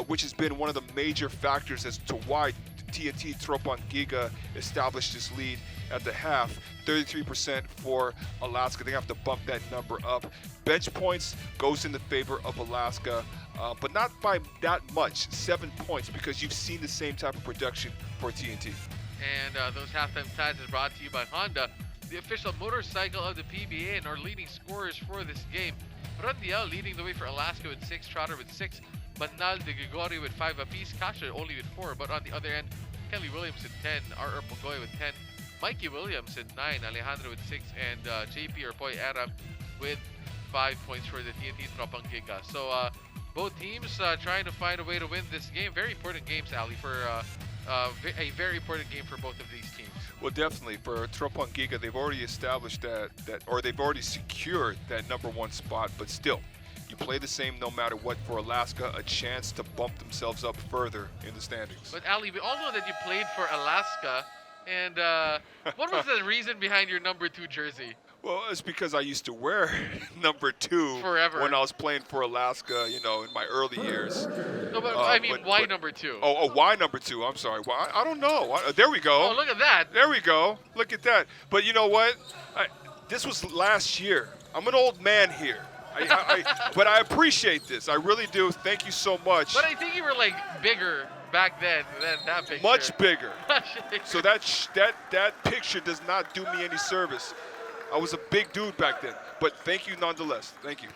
which has been one of the major factors as to why TNT Tropang Giga established this lead at the half. 33% for Alaska. They have to bump that number up. Bench points goes in the favor of Alaska, but not by that much, 7 points, because you've seen the same type of production for TNT. And those halftime stats is brought to you by Honda, the official motorcycle of the PBA, and our leading scorers for this game. Randiel leading the way for Alaska with 6, Trotter with 6, Banal de Gregorio with 5 apiece, Kasha only with 4, but on the other end, Kelly Williams with 10, R.R. Pogoy with 10, Mikey Williams with 9, Alejandro with 6, and JP or Boy Adam with 5 points for the TNT Tropang Giga. So both teams trying to find a way to win this game. Very important games, Ali, for a very important game for both of these teams. Well, definitely for Tropang Giga, they've already established or they've already secured that #1 spot, but still, you play the same no matter what. For Alaska, a chance to bump themselves up further in the standings. But Ali, we all know that you played for Alaska, and what was the reason behind your #2 jersey? Well, it's because I used to wear #2 forever when I was playing for Alaska, in my early years. No, but I mean, why #2? Oh, why #2? I'm sorry. Well, I don't know. There we go. Oh, look at that. There we go. Look at that. But you know what? This was last year. I'm an old man here. But I appreciate this. I really do. Thank you so much. But I think you were like bigger back then than that picture. Much bigger. So that picture does not do me any service. I was a big dude back then. But thank you nonetheless. Thank you.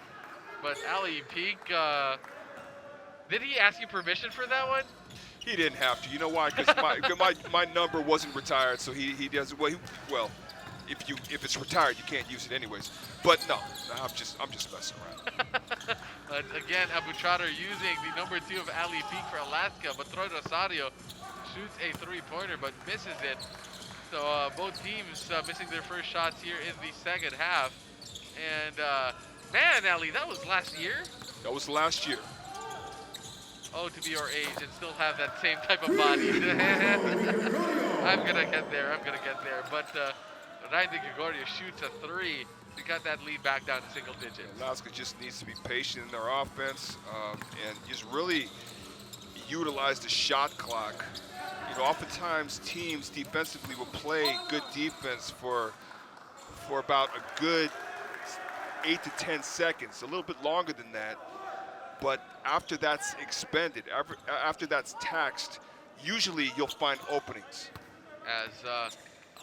But Ali Peak, did he ask you permission for that one? He didn't have to. You know why? Because my number wasn't retired, so he does well. if it's retired, you can't use it anyways. But no, I'm just messing around. But again, Abu Trotter using the number 2 of Ali Peak for Alaska, but Troy Rosario shoots a 3-pointer but misses it. So both teams missing their first shots here in the second half. And man, Ali, that was last year? That was last year. Oh, to be your age and still have that same type of body. I'm gonna get there. But Ryan De Gregorio shoots a 3 to cut that lead back down to single digits. Alaska just needs to be patient in their offense and just really utilize the shot clock. You know, oftentimes teams defensively will play good defense for about a good 8 to 10 seconds, a little bit longer than that. But after that's expended, after that's taxed, usually you'll find openings. As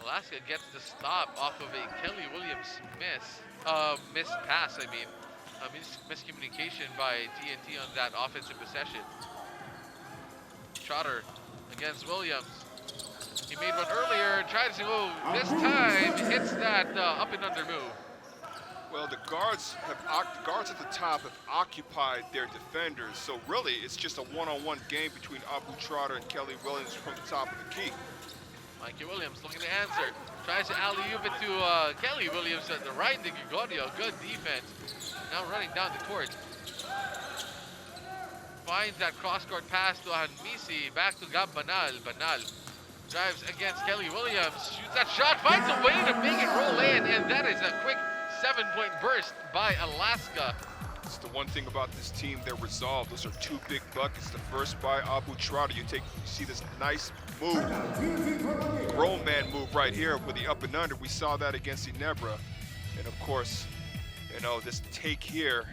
Alaska gets the stop off of a Kelly Williams missed pass, miscommunication by TNT on that offensive possession. Trotter against Williams. He made one earlier, tries to go this time, hits that up and under move. Well, the guards at the top have occupied their defenders, so really it's just a one-on-one game between Abu Trotter and Kelly Williams from the top of the key. Mikey Williams looking to answer, tries to alley-oop it to Kelly Williams at the right. De Gregorio, good defense. Now running down the court. Finds that cross-court pass to Hanmisi, back to Gab Banal. Banal drives against Kelly Williams, shoots that shot, finds a way to make it roll in, and that is a quick 7-point burst by Alaska. It's the one thing about this team, they're resolved. Those are 2 big buckets. The first by Abu Trotter. You see this nice move, grown man move right here with the up and under. We saw that against Ginebra. And of course, you know, this take here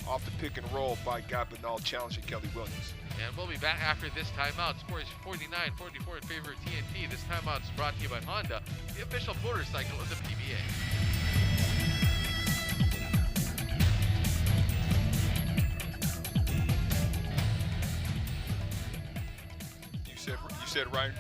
off the pick and roll by Gabinal challenging Kelly Williams. And we'll be back after this timeout. Score is 49-44 in favor of TNT. This timeout is brought to you by Honda, the official motorcycle of the PBA. You said Ryan?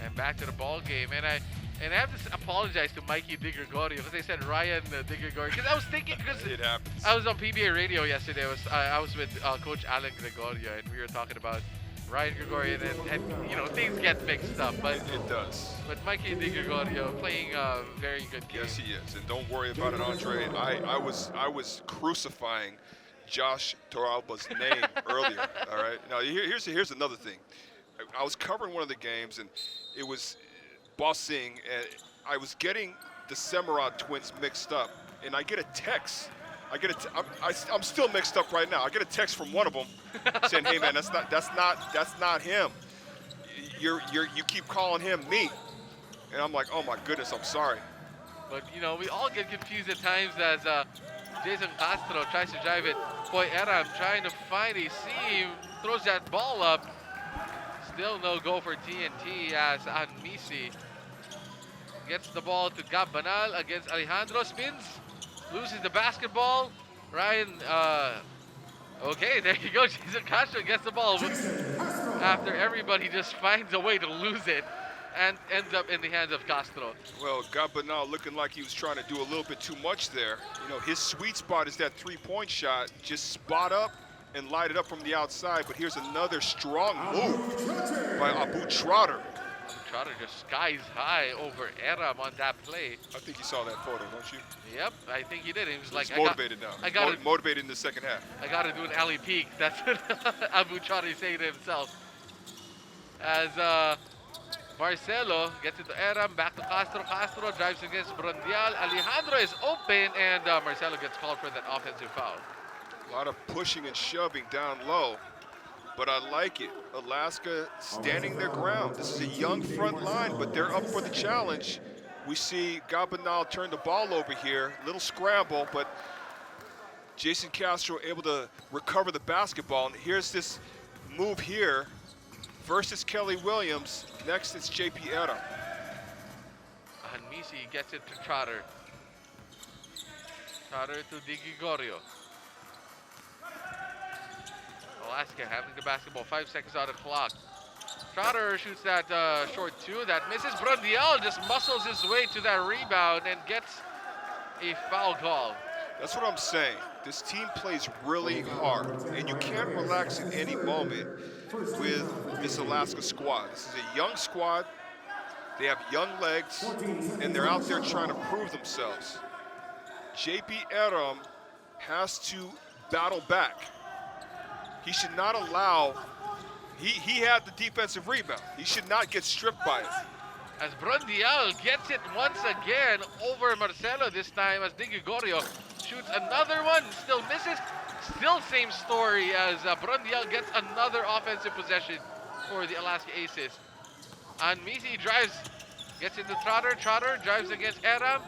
And back to the ball game, and I have to apologize to Mikey De Gregorio because I said Ryan De Gregorio because I was thinking because It happens. I was on PBA radio yesterday. I was with Coach Alan Gregorio, and we were talking about Ryan Gregorio, and you know, things get mixed up, but It does. But Mikey De Gregorio playing a very good game. Yes, he is, and don't worry about it, Andre. I was crucifying Josh Toralba's name earlier. All right. Now here's another thing. I was covering one of the games, and it was Bossing, and I was getting the Semerod twins mixed up, and I get a text. I'm still mixed up right now. I get a text from one of them saying, "Hey man, that's not him. You keep calling him me," and I'm like, "Oh my goodness, I'm sorry." But you know, we all get confused at times as Jason Castro tries to drive it. Boy, Eram trying to find a seam, throws that ball up. Still no go for TNT as Hanmisi gets the ball to Gab Banal against Alejandro, spins, loses the basketball. Ryan, okay, there you go. Jason Castro gets the ball after everybody just finds a way to lose it and ends up in the hands of Castro. Well, Gabinal looking like he was trying to do a little bit too much there. You know, his sweet spot is that three-point shot. Just spot up and light it up from the outside. But here's another strong move by Abu Trotter. Trotter just skies high over Eram on that play. I think you saw that photo, don't you? Yep, I think he did. He was like, He's motivated now. Motivated in the second half. I got to do an alley peek. That's what Abu Trotter is saying to himself. As Marcelo gets it to Eram, back to Castro. Castro drives against Brondial. Alejandro is open, and Marcelo gets called for that offensive foul. A lot of pushing and shoving down low, but I like it. Alaska standing their ground. This is a young front line, but they're up for the challenge. We see Gabinal turn the ball over here. Little scramble, but Jason Castro able to recover the basketball. And here's this move here versus Kelly Williams. Next, it's JP Era. And Misi gets it to Trotter. Trotter to Di Gregorio. Alaska having the basketball, 5 seconds on the clock. Trotter shoots that short two, that misses. Brundial just muscles his way to that rebound and gets a foul call. That's what I'm saying. This team plays really hard, and you can't relax at any moment with this Alaska squad. This is a young squad. They have young legs, and they're out there trying to prove themselves. JP Eram has to battle back. He should not allow, he had the defensive rebound. He should not get stripped by it. As Brundial gets it once again over Marcelo, this time as Di Gregorio shoots another one, still misses. Still same story as Brundial gets another offensive possession for the Alaska Aces. And Misi drives, gets into Trotter. Trotter drives against Eram.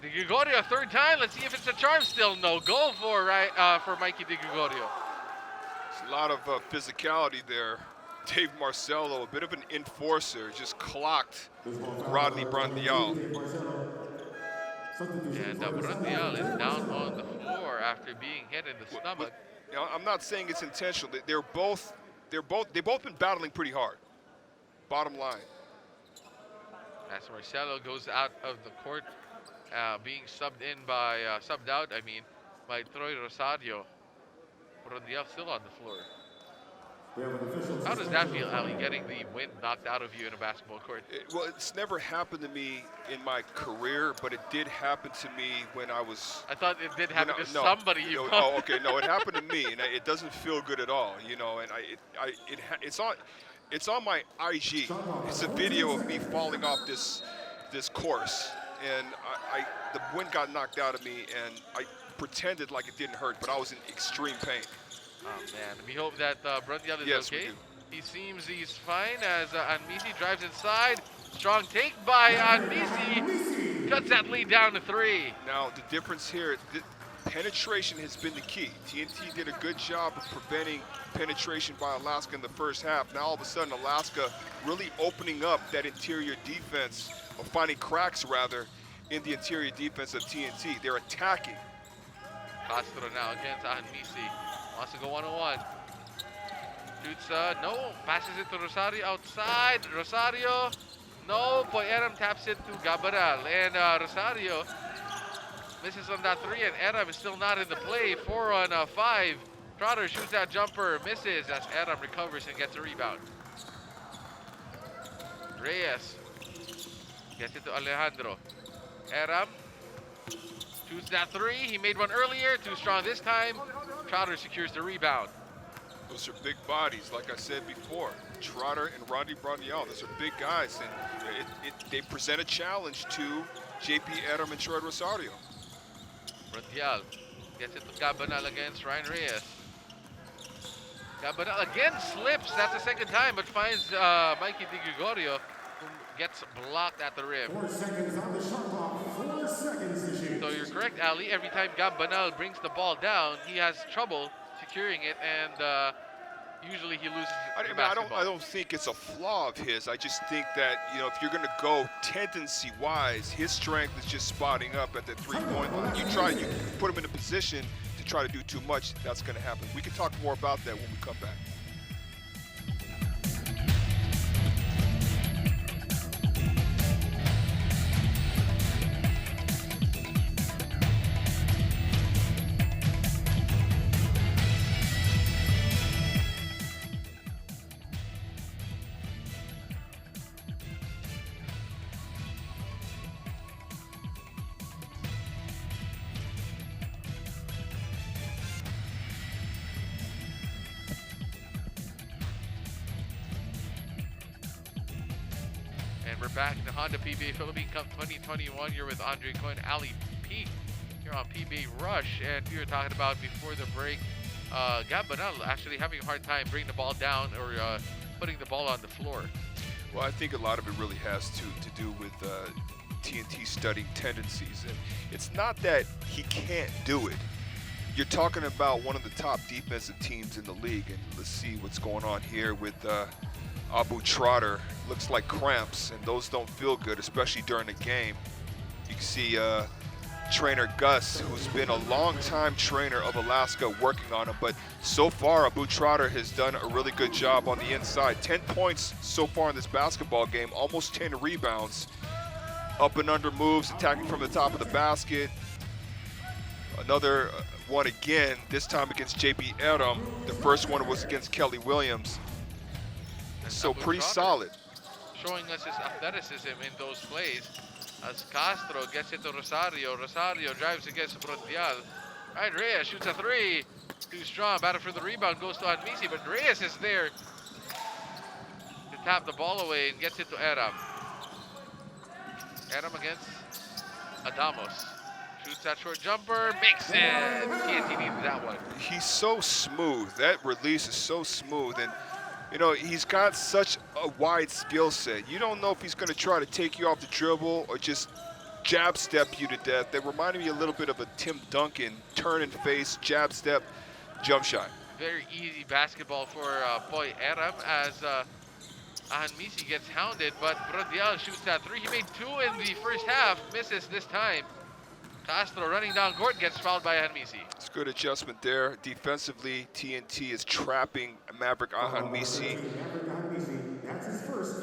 Di Gregorio, third time. Let's see if it's a charm. Still no goal for Mikey Di Gregorio. There's a lot of physicality there. Dave Marcelo, a bit of an enforcer, just clocked Rodney Brundial. And Brundial is down on the floor after being hit in the stomach. You know, I'm not saying it's intentional. They've both been battling pretty hard. Bottom line. As Marcelo goes out of the court, being subbed out, by Troy Rosario. Brundial still on the floor. How does that feel, Ali, getting the wind knocked out of you in a basketball court? Well, it's never happened to me in my career, but it did happen to me when I was... I thought it did happen to somebody you know. Oh, okay, no, it happened to me, and it doesn't feel good at all, you know, and it's on my IG. It's a video of me falling off this course, and the wind got knocked out of me, and I pretended like it didn't hurt, but I was in extreme pain. Oh man, we hope that Brundial is Yes, okay. we do. He seems he's fine as Anmisi drives inside. Strong take by Anmisi. Cuts that lead down to 3. Now, the difference here, penetration has been the key. TNT did a good job of preventing penetration by Alaska in the first half. Now, all of a sudden, Alaska really opening up that interior defense, or finding cracks, rather, in the interior defense of TNT. They're attacking. Castro now against Anmisi. Wants to go one-on-one. Shoots, no. Passes it to Rosario outside. Rosario, no. Poyeram taps it to Gabaral. And Rosario misses on that 3, and Eram is still not in the play. 4 on 5. Trotter shoots that jumper, misses as Eram recovers and gets a rebound. Reyes gets it to Alejandro. Eram shoots that 3. He made one earlier. Too strong this time. Trotter secures the rebound. Those are big bodies, like I said before. Trotter and Rodney Brundial, those are big guys, and they present a challenge to JP Eram and Troy Rosario. Brundial gets it to Gabanal against Ryan Reyes. Gabanal again slips, that's the second time, but finds Mikey Di Gregorio, who gets blocked at the rim. 4 seconds on the shot clock. 4 seconds to shoot. So you're correct, Ali. Every time Gabanal brings the ball down, he has trouble securing it, and usually he loses the basketball. I don't think it's a flaw of his. I just think that, you know, if you're going to go tendency-wise, his strength is just spotting up at the three-point line. You put him in a position to try to do too much, that's going to happen. We can talk more about that when we come back. We're back in the Honda PBA Philippine Cup 2021. You're with Andre Cohen, Ali Peak. You're on PBA Rush, and we were talking about before the break, Gabanal actually having a hard time bringing the ball down or putting the ball on the floor. Well, I think a lot of it really has to do with TNT studying tendencies. And it's not that he can't do it. you're talking about one of the top defensive teams in the league, and let's see what's going on here with Abu Trotter. Looks like cramps, and those don't feel good, especially during the game. You can see trainer Gus, who's been a long-time trainer of Alaska, working on him, but so far Abu Trotter has done a really good job on the inside. 10 points so far in this basketball game, almost 10 rebounds. Up and under moves, attacking from the top of the basket. Another one again, this time against JP Eram. The first one was against Kelly Williams. So pretty solid. Showing us his athleticism in those plays. As Castro gets it to Rosario. Rosario drives against Brondial. Right, Reyes shoots a three. Too strong, battle for the rebound, goes to Anmisi, but Reyes is there to tap the ball away and gets it to Eram. Eram against Adamos. Shoots that short jumper, makes it. TNT needed that one. He's so smooth. That release is so smooth, and you know, he's got such a wide skill set. You don't know if he's going to try to take you off the dribble or just jab step you to death. That reminded me a little bit of a Tim Duncan turn and face, jab step, jump shot. Very easy basketball for Boy Eram as Anmisi gets hounded, but Brondial shoots that three. He made two in the first half, misses this time. Castro running down court, gets fouled by Anmisi. It's a good adjustment there. Defensively, TNT is trapping Maverick Ahanmisi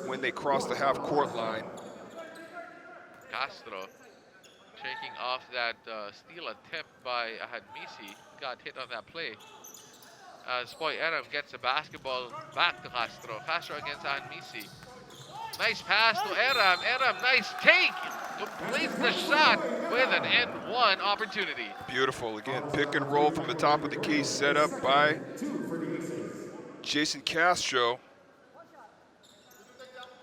when they cross the half-court line. Castro shaking off that steal attempt by Ahanmisi. Got hit on that play. As Boy Eram gets the basketball back to Castro. Castro against Ahanmisi. Nice pass to Eram. Eram, nice take. Completes the shot with an N1 opportunity. Beautiful. Again, pick and roll from the top of the key, set up by Jason Castro.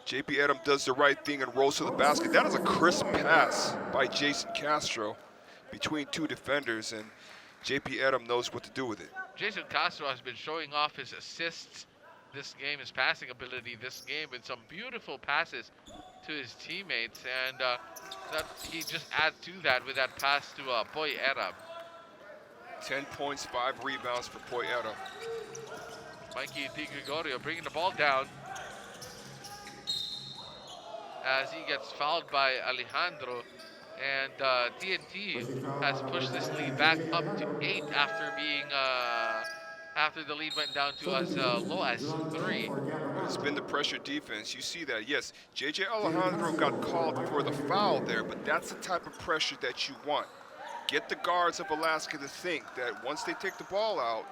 JP Eram does the right thing and rolls to the basket. That is a crisp pass by Jason Castro between two defenders, and JP Eram knows what to do with it. Jason Castro has been showing off his assists this game, his passing ability this game, with some beautiful passes to his teammates, and that he just adds to that with that pass to Boy Eram. 10 points, 5 rebounds for Boy Eram. Mikey Di Gregorio bringing the ball down as he gets fouled by Alejandro, and TNT has pushed this lead back up to 8 after being after the lead went down to as low as 3. It's been the pressure defense. You see that. Yes, JJ Alejandro got called for the foul there, but that's the type of pressure that you want. Get the guards of Alaska to think that once they take the ball out,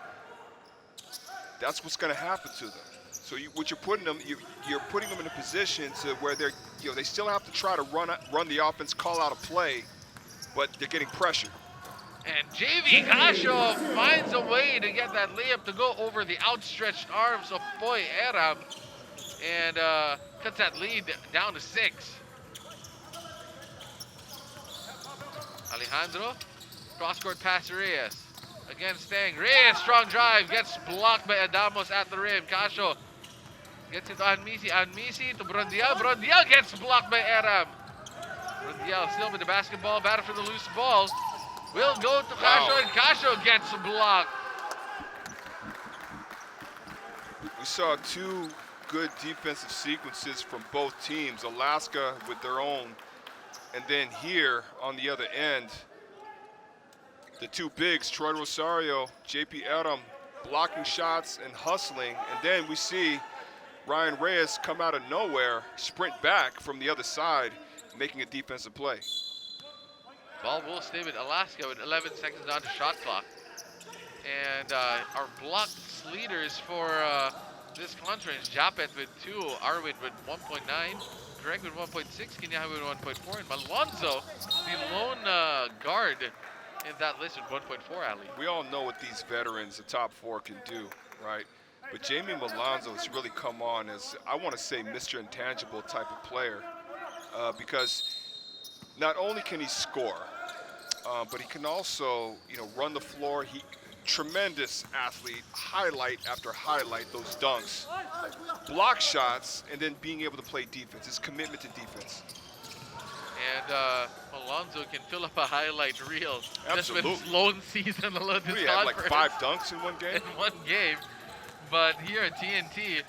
that's what's going to happen to them. So what you're putting them, you're putting them in a position to where they're, they still have to try to run the offense, call out a play, but they're getting pressure. And JV Casio finds a way to get that layup to go over the outstretched arms of Boy Eram, and cuts that lead down to 6. Alejandro, cross-court pass to Reyes. Again, Stang. Reyes, strong drive, gets blocked by Adamos at the rim. Casio gets it to Anmisi. Anmisi to Brondial. Brondial gets blocked by Eram. Brondial still with the basketball, battle for the loose ball. Will go to Casio, and Casio gets blocked. We saw 2 good defensive sequences from both teams. Alaska with their own, and then here on the other end, the 2 bigs, Troy Rosario, JP Eram, blocking shots and hustling. And then we see Ryan Reyes come out of nowhere, sprint back from the other side, making a defensive play. Ball will stay with Alaska with 11 seconds on the shot clock. And our blocked leaders for this conference, Japet with 2, Arwin with 1.9, Greg with 1.6, Kinyaha with 1.4, and Malonzo, the lone guard in that list with 1.4, Ali. We all know what these veterans, the top 4, can do, right? But Jamie Malonzo has really come on as, I want to say, Mr. Intangible type of player, because not only can he score, but he can also, run the floor. Tremendous athlete, highlight after highlight, those dunks, block shots, and then being able to play defense, his commitment to defense. And Alonso can fill up a highlight reel just with his Absolutely. lone season alone. What do you have, like 5 dunks in one game? in one game. But here at TNT,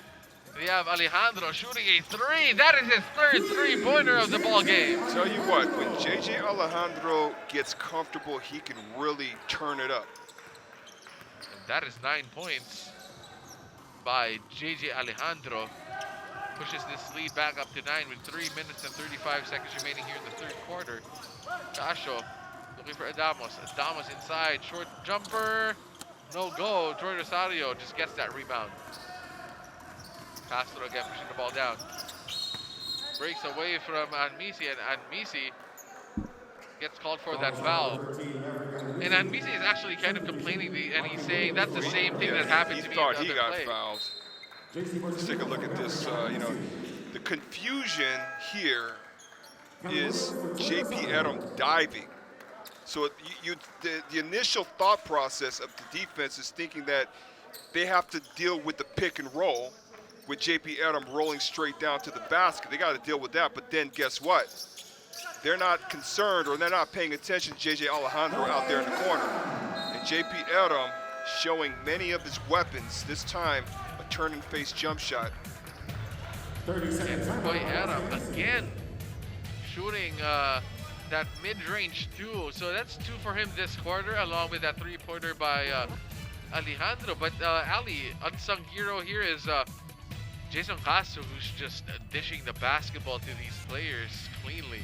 we have Alejandro shooting a 3. That is his third 3-pointer of the ball game. Tell you what, when JJ Alejandro gets comfortable, he can really turn it up. And that is 9 points by JJ Alejandro. Pushes this lead back up to 9 with 3 minutes and 35 seconds remaining here in the third quarter. Casio looking for Adamos. Adamos inside, short jumper. No go. Troy Rosario just gets that rebound. Castro again pushing the ball down. Breaks away from Anmisi, and Anmisi gets called for that foul. And Anmisi is actually kind of complaining, and he's saying that's the same thing that happened to me in the thought other he got play. fouled. Let's take a look at this. You know, the confusion here is JP Adam diving. So the initial thought process of the defense is thinking that they have to deal with the pick and roll with JP Adam rolling straight down to the basket. They got to deal with that. But then guess what? They're not concerned, or they're not paying attention to JJ Alejandro out there in the corner. And JP Adam showing many of his weapons, this time a turn and face jump shot. 30 seconds. And boy, Adam again shooting that mid-range 2. So that's 2 for him this quarter, along with that 3-pointer by Alejandro. But Ali, unsung hero here is Jason Castro, who's just dishing the basketball to these players cleanly.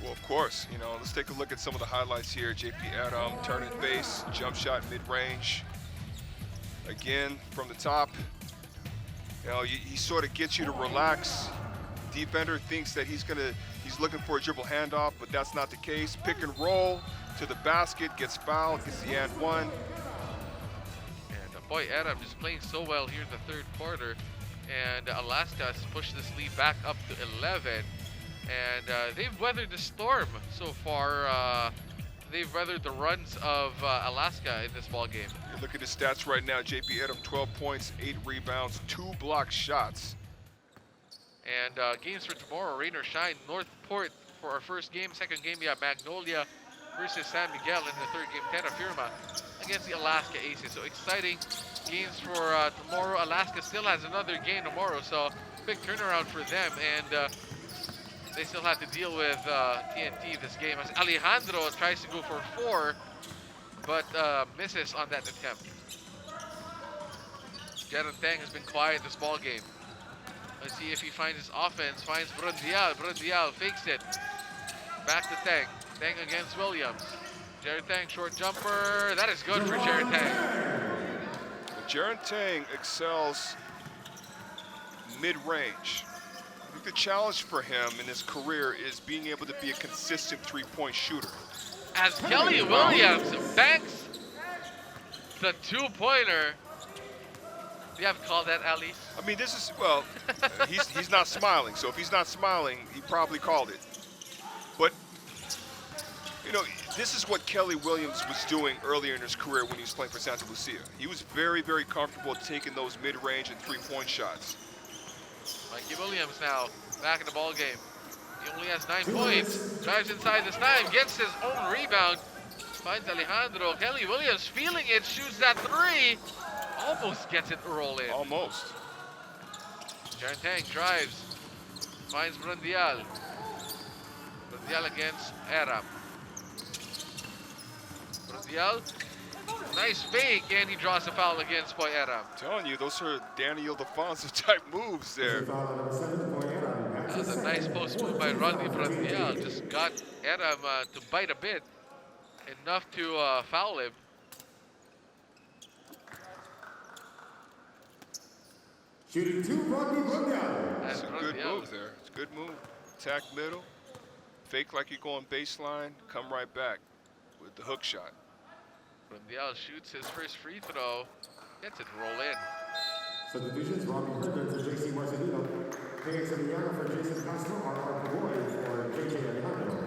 Well, of course, you know, let's take a look at some of the highlights here. JP Adam, turn and face, jump shot mid-range. Again, from the top. You know, he sort of gets you to relax. Defender thinks that he's looking for a dribble handoff, but that's not the case. Pick and roll to the basket, gets fouled, gets the and one. And boy, Adam just playing so well here in the third quarter. And Alaska has pushed this lead back up to 11. And they've weathered the storm so far. They've weathered the runs of Alaska in this ball game. You look at his stats right now. JP Adam, 12 points, 8 rebounds, 2 block shots. And games for tomorrow, rain or shine, Northport for our first game. Second game, we have Magnolia versus San Miguel in the third game, Terra Firma against the Alaska Aces. So exciting games for tomorrow. Alaska still has another game tomorrow, so big turnaround for them. And they still have to deal with TNT this game as Alejandro tries to go for 4, but misses on that attempt. Jaron Tang has been quiet this ball game. Let's see if he finds his offense, finds Brundial. Brundial fakes it. Back to Tang. Tang against Williams. Jaron Tang, short jumper. That is good for Jaron Tang. Jaron Tang excels mid-range. I think the challenge for him in his career is being able to be a consistent 3-point shooter. As Kelly Williams banks the 2-pointer. Do you have to call that, Ali? I mean, this is, well, he's not smiling. So if he's not smiling, he probably called it. But, you know, this is what Kelly Williams was doing earlier in his career when he was playing for Santa Lucia. He was very, very comfortable taking those mid-range and 3-point shots. Mikey Williams now back in the ball game. He only has 9 points. Drives inside this time, gets his own rebound. Finds Alejandro. Kelly Williams feeling it, shoots that 3. Almost gets it rolling. Almost. Jaron Tang drives. Finds Brundial. Brundial against Aram. Brundial. Nice fake, and he draws a foul against Boy Aram. I'm telling you, those are Daniel Defonso type moves there. That was a nice post move by Rodney Brundial. Just got Aram to bite a bit. Enough to foul him. Shooting 2, Rodney Brundial. That's a good move there. It's a good move. Attack middle, fake like you're going baseline, come right back with the hook shot. Brundial shoots his first free throw, gets it roll in. Subdivisions, Robbie Herndon for JC Marcelino. KX Emiliano for Jason Castro. R.R. Boy for JJ Alejandro.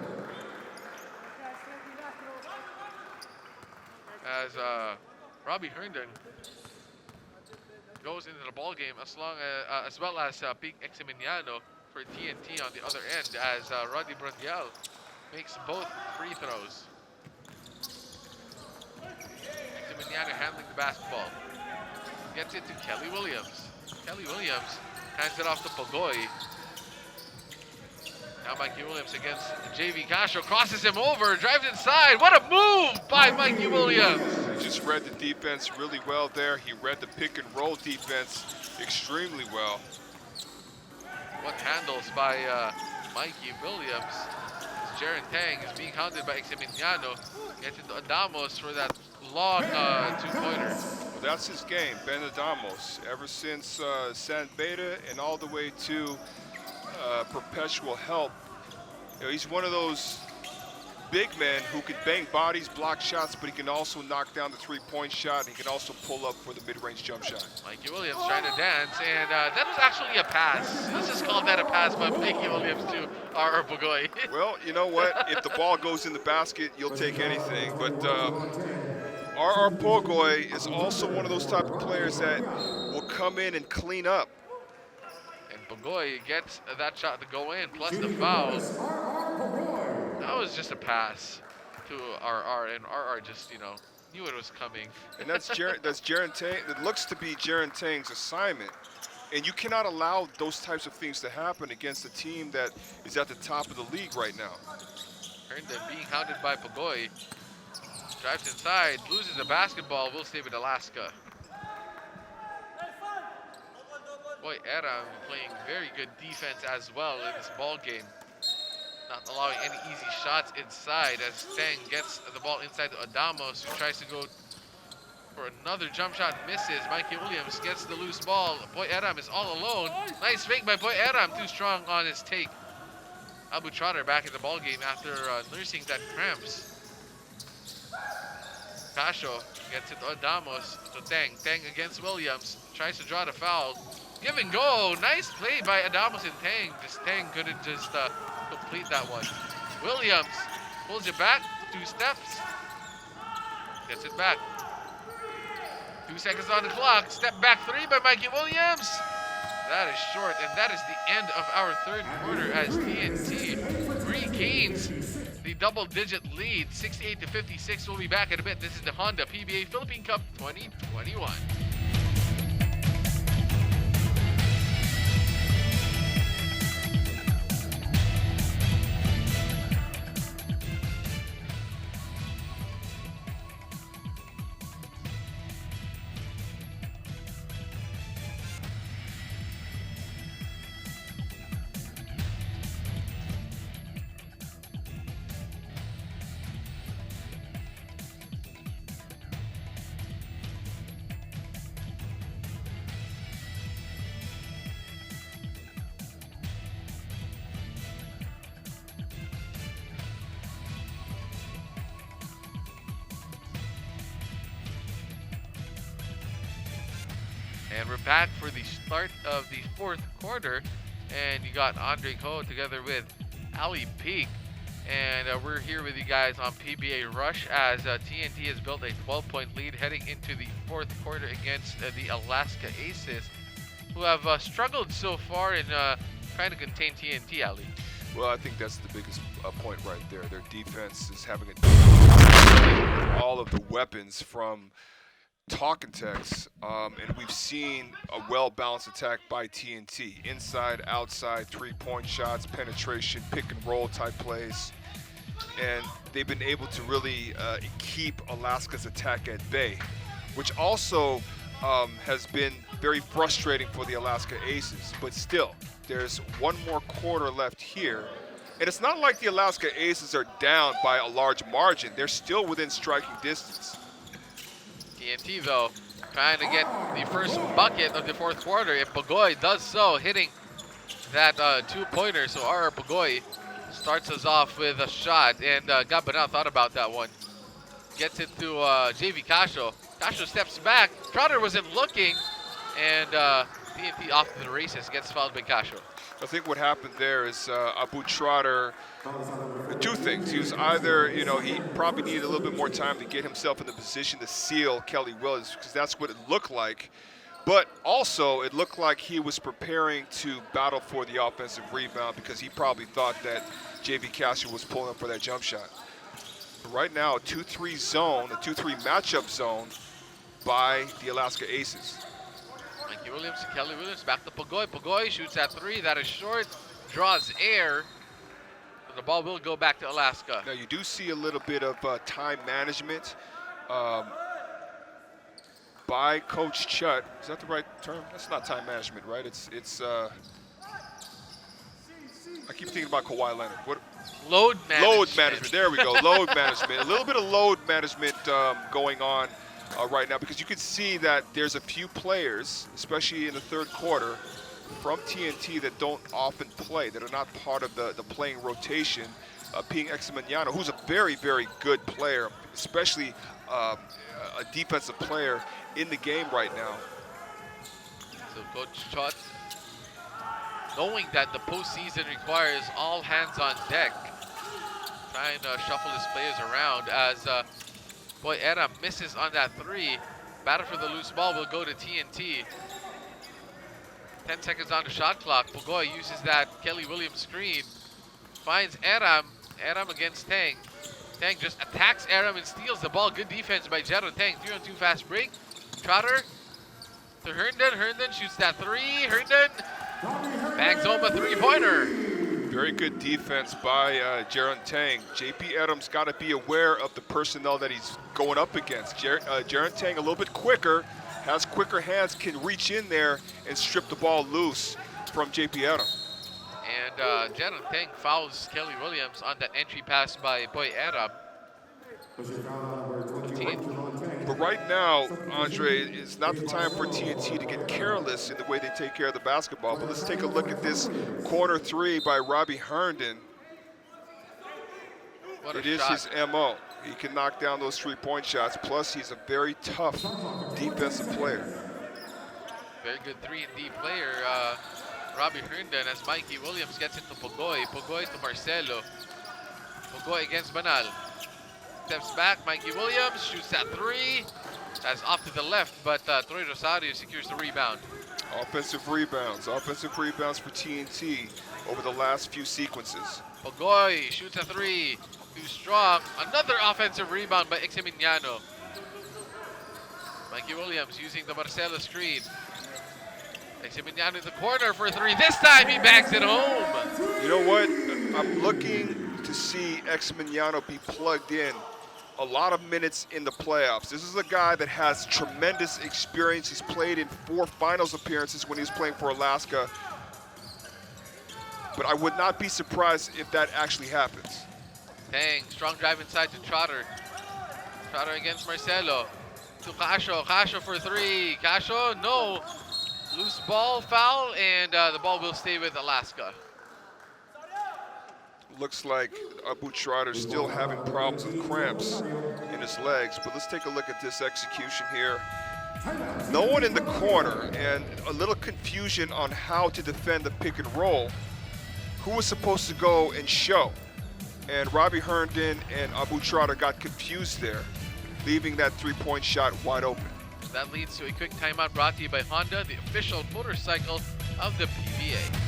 As Robbie Herndon goes into the ball game as well as Pete Eximiniano for TNT on the other end as Roddy Brodiel makes both free throws. Maximiliano handling the basketball. Gets it to Kelly Williams. Kelly Williams hands it off to Pogoy. Now Mikey Williams against JV Castro, crosses him over, drives inside. What a move by Mikey Williams! He just read the defense really well there. He read the pick and roll defense extremely well. What handles by Mikey Williams. Jaren Tang is being hounded by Maximiliano. Gets into Adamos for that long two-pointer. Well, that's his game, Ben Adamos. Ever since San Beta and all the way to perpetual help. You know, he's one of those big men who can bang bodies, block shots, but he can also knock down the three-point shot. He can also pull up for the mid-range jump shot. Mikey Williams trying to dance, and that was actually a pass. Let's just call that a pass by Mikey Williams to our Bogoy. Well, you know what? If the ball goes in the basket, you'll take anything. But our Pogoy is also one of those type of players that will come in and clean up. Bogoy gets that shot to go in, plus the foul. That was just a pass to RR, and RR just, you know, knew it was coming. And that's Jaren Tang. It looks to be Jaren Tang's assignment. And you cannot allow those types of things to happen against a team that is at the top of the league right now. Herndon being hounded by Bogoy. Drives inside, loses the basketball, will stay with Alaska. Boy, Eram playing very good defense as well in this ball game. Not allowing any easy shots inside as Tang gets the ball inside to Adamos, who tries to go for another jump shot, misses. Mikey Williams gets the loose ball. Boy Eram is all alone. Nice fake by Boy Eram, too strong on his take. Abu Trotter back in the ball game after nursing that cramps. Casio gets it to Adamos, to Tang. Tang against Williams, tries to draw the foul. Give and go. Nice play by Adamos and Tang. Just Tang couldn't just complete that one. Williams pulls it back. 2 steps. Gets it back. 2 seconds on the clock. Step back 3 by Mikey Williams. That is short, and that is the end of our third quarter as TNT regains the double-digit lead. 68-56. We'll be back in a bit. This is the Honda PBA Philippine Cup 2021. And we're back for the start of the fourth quarter. And you got Andre Ko together with Ali Peak. And we're here with you guys on PBA Rush as TNT has built a 12-point lead heading into the fourth quarter against the Alaska Aces, who have struggled so far in trying to contain TNT, Ali. Well, I think that's the biggest point right there. Their defense is having all of the weapons from talk and text, and we've seen a well-balanced attack by TNT. Inside, outside, three-point shots, penetration, pick and roll type plays. And they've been able to really keep Alaska's attack at bay, which also has been very frustrating for the Alaska Aces. But still, there's one more quarter left here. And it's not like the Alaska Aces are down by a large margin. They're still within striking distance. TNT, though, trying to get the first bucket of the fourth quarter. If Bogoy does so, hitting that two-pointer. So our Bogoy starts us off with a shot, and Gabanao thought about that one. Gets it to JV Casio. Casio steps back. Trotter wasn't looking, and TNT off to the races. Gets fouled by Casio. I think what happened there is Abu Trotter, two things. He was either, he probably needed a little bit more time to get himself in the position to seal Kelly Williams, because that's what it looked like. But also, it looked like he was preparing to battle for the offensive rebound because he probably thought that JV Castro was pulling up for that jump shot. But right now, a 2-3 zone, a 2-3 matchup zone by the Alaska Aces. Mikey Williams to Kelly Williams, back to Pugoy. Pugoy shoots at 3, that is short, draws air. And the ball will go back to Alaska. Now, you do see a little bit of time management by Coach Chut. Is that the right term? That's not time management, right? It's I keep thinking about Kawhi Leonard. What? Load management. Load management. There we go. Load management. A little bit of load management going on right now, because you can see that there's a few players, especially in the third quarter, from TNT that don't often play, that are not part of the playing rotation. Ping Eximaniano, who's a very, very good player, especially a defensive player in the game right now. So Coach Chut, knowing that the postseason requires all hands on deck, trying to shuffle his players around as boy, Era misses on that 3. Battle for the loose ball will go to TNT. 10 seconds on the shot clock. Pugoy uses that Kelly Williams screen. Finds Aram. Aram against Tang. Tang just attacks Aram and steals the ball. Good defense by Jero Tang. 3-on-2 fast break. Trotter to Herndon. Herndon shoots that 3. Herndon bangs home a 3-pointer. Very good defense by Jaron Tang. JP Adams got to be aware of the personnel that he's going up against. Jaron Tang a little bit quicker, has quicker hands, can reach in there and strip the ball loose from JP Adams. And Jaron Tang fouls Kelly Williams on that entry pass by Boy Arab. But right now, Andre, it's not the time for TNT to get careless in the way they take care of the basketball. But let's take a look at this quarter 3 by Robbie Herndon. It is his MO. He can knock down those 3-point shots. Plus, he's a very tough defensive player. Very good 3-and-D player, Robbie Herndon, as Mikey Williams gets into Pugoy. Pugoy to Marcelo. Pugoy against Banal. Steps back, Mikey Williams shoots that 3. That's off to the left, but Troy Rosario secures the rebound. Offensive rebounds for TNT over the last few sequences. Pugoy shoots a 3. Too strong. Another offensive rebound by Eximiniano. Mikey Williams using the Marcelo screen. Eximiniano in the corner for 3. This time he backs it home. You know what? I'm looking to see Eximiniano be plugged in a lot of minutes in the playoffs. This is a guy that has tremendous experience. He's played in 4 finals appearances when he was playing for Alaska. But I would not be surprised if that actually happens. Tang, strong drive inside to Trotter. Trotter against Marcelo. To Casio. Casio for 3. Casio, no. Loose ball, foul, and the ball will stay with Alaska. Looks like Abu Trotter still having problems with cramps in his legs, but let's take a look at this execution here. No one in the corner, and a little confusion on how to defend the pick and roll. Who was supposed to go and show? And Robbie Herndon and Abu Trotter got confused there, leaving that 3-point shot wide open. That leads to a quick timeout brought to you by Honda, the official motorcycle of the PBA.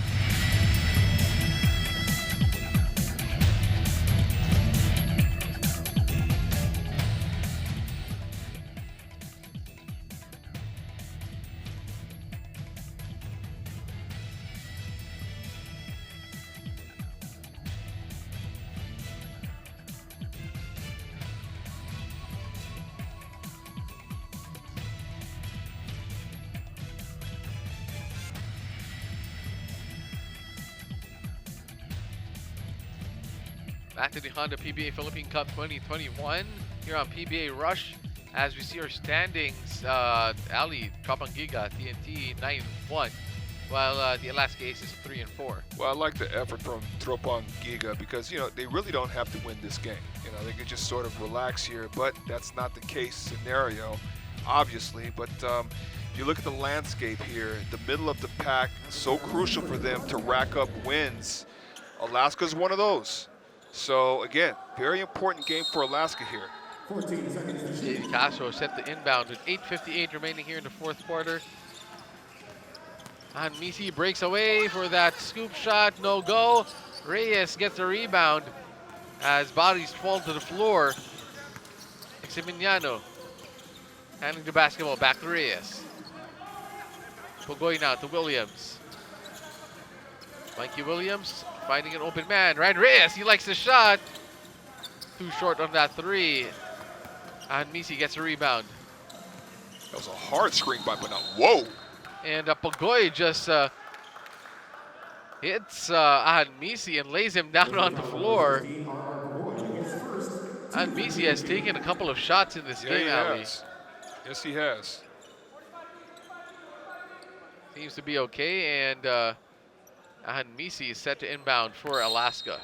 Back to the Honda PBA Philippine Cup 2021 here on PBA Rush. As we see our standings, Ali, Tropang Giga, TNT 9-1, while the Alaska Aces 3-4. Well, I like the effort from Tropang Giga because, you know, they really don't have to win this game. You know, they could just sort of relax here, but that's not the case scenario, obviously. But if you look at the landscape here, the middle of the pack, so crucial for them to rack up wins. Alaska's one of those. So, again, very important game for Alaska here. Castro set the inbound with 8:58 remaining here in the fourth quarter. And Misi breaks away for that scoop shot, no go. Reyes gets the rebound as bodies fall to the floor. Eximiniano handing the basketball back to Reyes. Pugoy now to Williams. Mikey Williams finding an open man. Ryan Reyes, he likes the shot. Too short on that three. And Misi gets a rebound. That was a hard screen by Banal. Whoa! And Pugoy just hits Misi and lays him down on the floor. And Misi has taken a couple of shots in this game, Ali. Yes, he has. Seems to be okay, and Misi is set to inbound for Alaska.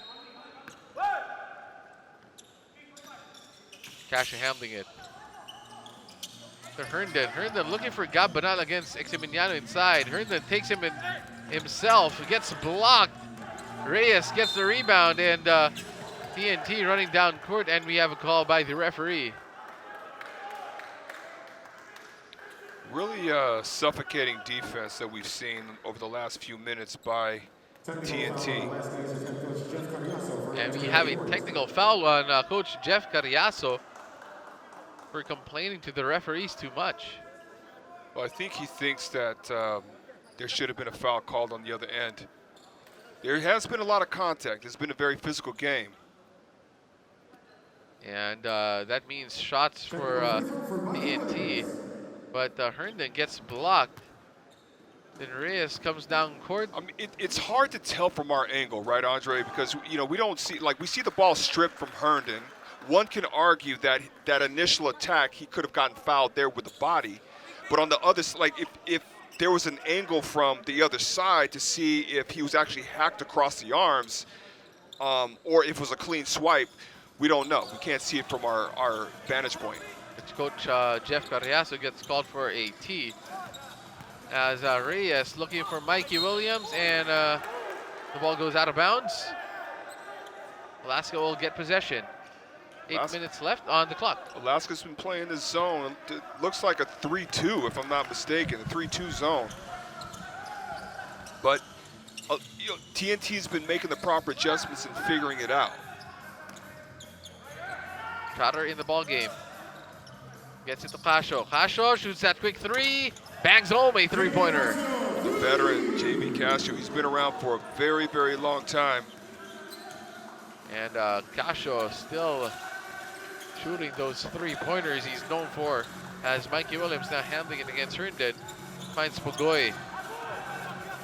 Kasha handling it. To Herndon. Herndon looking for Gab Banal against Eximiniano inside. Herndon takes him in himself. Gets blocked. Reyes gets the rebound, and TNT running down court, and we have a call by the referee. Really suffocating defense that we've seen over the last few minutes by TNT. And we have a technical foul on Coach Jeff Carriazo for complaining to the referees too much. Well, I think he thinks that there should have been a foul called on the other end. There has been a lot of contact. It's been a very physical game. And that means shots for TNT. But Herndon gets blocked. Then Reyes comes down court. I mean, it's hard to tell from our angle, right, Andre? Because, you know, we don't see, like, we see the ball stripped from Herndon. One can argue that that initial attack, he could have gotten fouled there with the body. But on the other side, like, if there was an angle from the other side to see if he was actually hacked across the arms or if it was a clean swipe, we don't know. We can't see it from our vantage point. Coach Jeff Carriazo gets called for a T as Reyes looking for Mikey Williams, and the ball goes out of bounds. Alaska will get possession. 8 minutes left on the clock. Alaska's been playing this zone. It looks like a 3-2, if I'm not mistaken, a 3-2 zone. But you know, TNT's been making the proper adjustments and figuring it out. Trotter in the ball game. Gets it to Casio. Casio shoots that quick three. Bangs home a three-pointer. The veteran, J.B. Casio, he's been around for a very, very long time. And Casio still shooting those three-pointers he's known for, as Mikey Williams now handling it against Herndon. Finds Pugoy.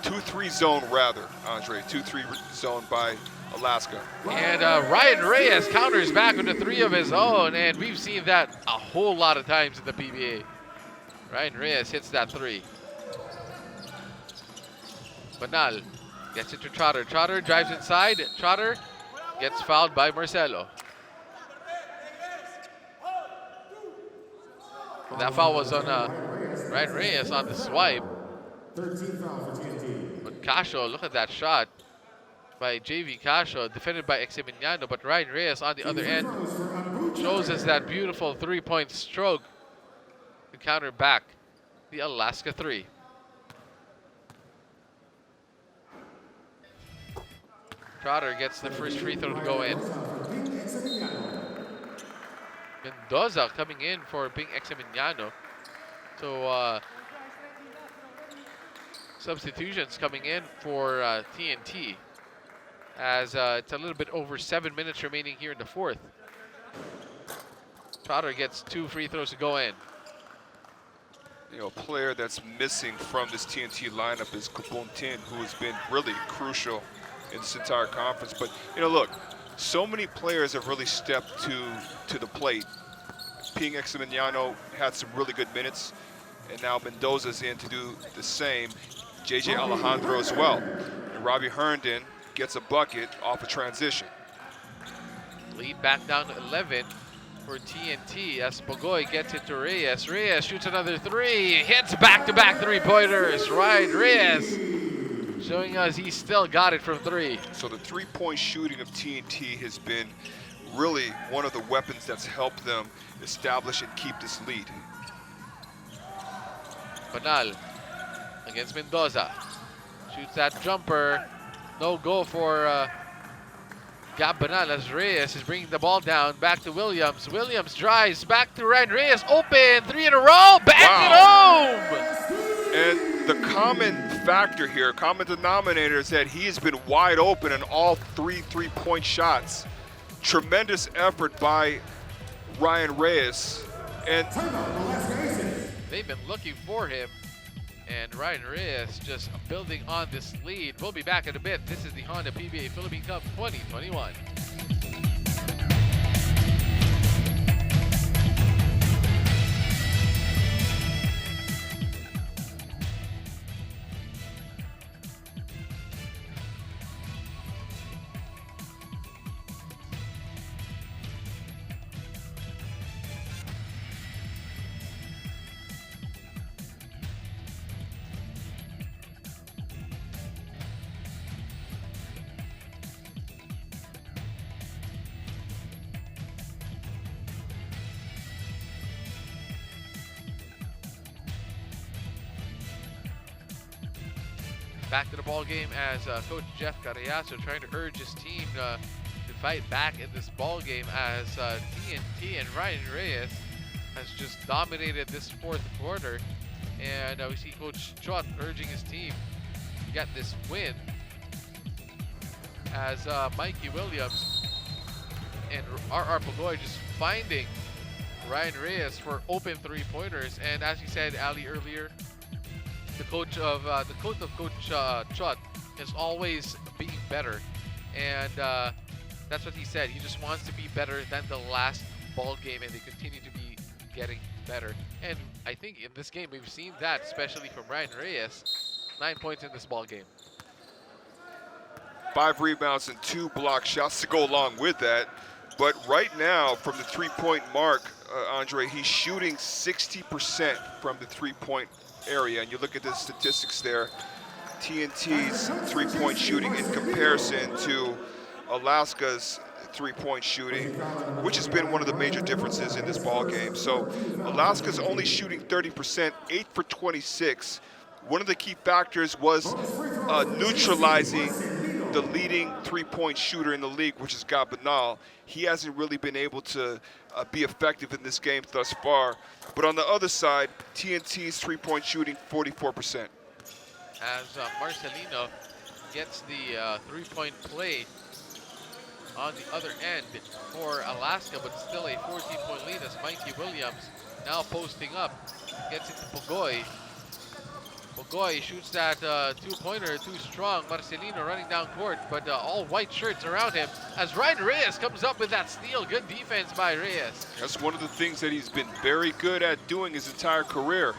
2-3 zone, rather, Andre. 2-3 zone by Alaska. And Ryan Reyes counters back with a three of his own, and we've seen that a whole lot of times in the PBA. Ryan Reyes hits that three. Banal gets it to Trotter. Trotter drives inside. Trotter gets fouled by Marcelo. That foul was on Ryan Reyes on the swipe. 13 foul for TNT. But Casio, look at that shot by JV Casio, defended by Eximiniano, but Ryan Reyes on the other end shows us that beautiful three-point stroke to counter back the Alaska three. Trotter gets the first free throw to go in. Mendoza coming in for Bing Eximiniano. So substitutions coming in for TNT, as it's a little bit over 7 minutes remaining here in the fourth. Trotter gets two free throws to go in. You know, a player that's missing from this TNT lineup is Kabuntin, who has been really crucial in this entire conference. But, you know, look, so many players have really stepped to the plate. Ping Eximiniano had some really good minutes, and now Mendoza's in to do the same. JJ Alejandro as well. And Robbie Herndon gets a bucket off a transition. Lead back down to 11 for TNT as Pugoy gets it to Reyes. Reyes shoots another three, hits back-to-back three-pointers. Ryan Reyes showing us he still got it from three. So the three-point shooting of TNT has been really one of the weapons that's helped them establish and keep this lead. Banal against Mendoza. Shoots that jumper. No go for Gab Banal as Reyes is bringing the ball down. Back to Williams. Williams drives back to Ryan Reyes. Open. 3 in a row. Back it home. And the common factor here, common denominator, is that he has been wide open in all 3 3-point shots. Tremendous effort by Ryan Reyes. And they've been looking for him. And Ryan Reyes just building on this lead. We'll be back in a bit. This is the Honda PBA Philippine Cup 2021. Back to the ball game as Coach Jeff Carriazo trying to urge his team to fight back in this ball game as TNT and Ryan Reyes has just dominated this fourth quarter. And we see Coach Chot urging his team to get this win as Mikey Williams and R.R. Pagoy just finding Ryan Reyes for open three-pointers. And as you said, Ali, earlier, the coach of Coach Chot is always being better, and that's what he said. He just wants to be better than the last ball game, and they continue to be getting better. And I think in this game we've seen that, especially from Ryan Reyes. 9 points in this ball game. 5 rebounds and 2 block shots to go along with that. But right now, from the 3-point mark, Andre, he's shooting 60% from the 3-point area. And you look at the statistics there, TNT's 3-point shooting in comparison to Alaska's 3-point shooting, which has been one of the major differences in this ball game. So Alaska's only shooting 30%, 8 for 26. One of the key factors was neutralizing the leading 3-point shooter in the league, which is Gab Banal. He hasn't really been able to be effective in this game thus far. But on the other side, TNT's 3-point shooting, 44%. As Marcelino gets the 3-point play on the other end for Alaska, but still a 14-point lead as Mikey Williams now posting up, gets it to Pagoy. Pagoy shoots that 2-pointer, too strong. Marcelino running down court, but all white shirts around him as Ryan Reyes comes up with that steal. Good defense by Reyes. That's one of the things that he's been very good at doing his entire career.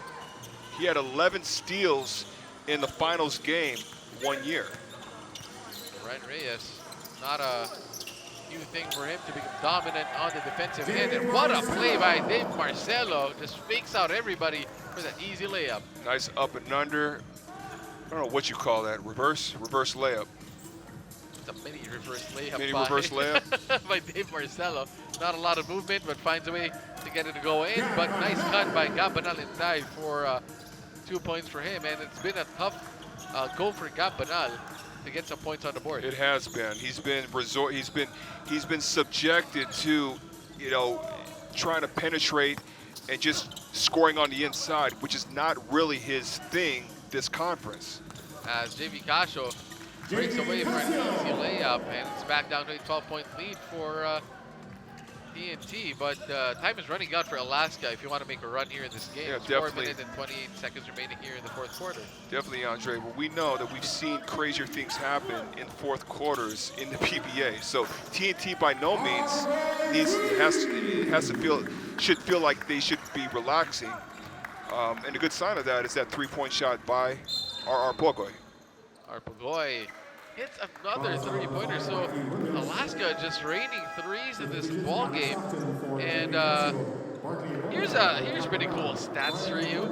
He had 11 steals in the finals game 1 year. Ryan Reyes, not a new thing for him to be dominant on the defensive end. And what a play by Dave Marcelo. Just fakes out everybody for that easy layup. Nice up and under. I don't know what you call that. Reverse layup. It's a mini reverse layup. Reverse layup by Dave Marcelo. Not a lot of movement, but finds a way to get it to go in. But nice cut by Gab Banal inside for 2 points for him. And it's been a tough go for Gab Banal to get some points on the board. It has been. He's been subjected to, trying to penetrate and just scoring on the inside, which is not really his thing this conference. As JV Casio breaks away for an easy layup, and it's back down to a 12-point lead for TNT, but time is running out for Alaska if you want to make a run here in this game. Yeah, it's definitely. 4 minutes and 28 seconds remaining here in the fourth quarter. Definitely, Andre. Well, we know that we've seen crazier things happen in fourth quarters in the PBA. So TNT by no means should feel like they should be relaxing. And a good sign of that is that 3-point shot by R.R. Pagoy. Pagoy hits another 3-pointer. So Alaska just raining threes in this ball game. And here's pretty cool stats for you.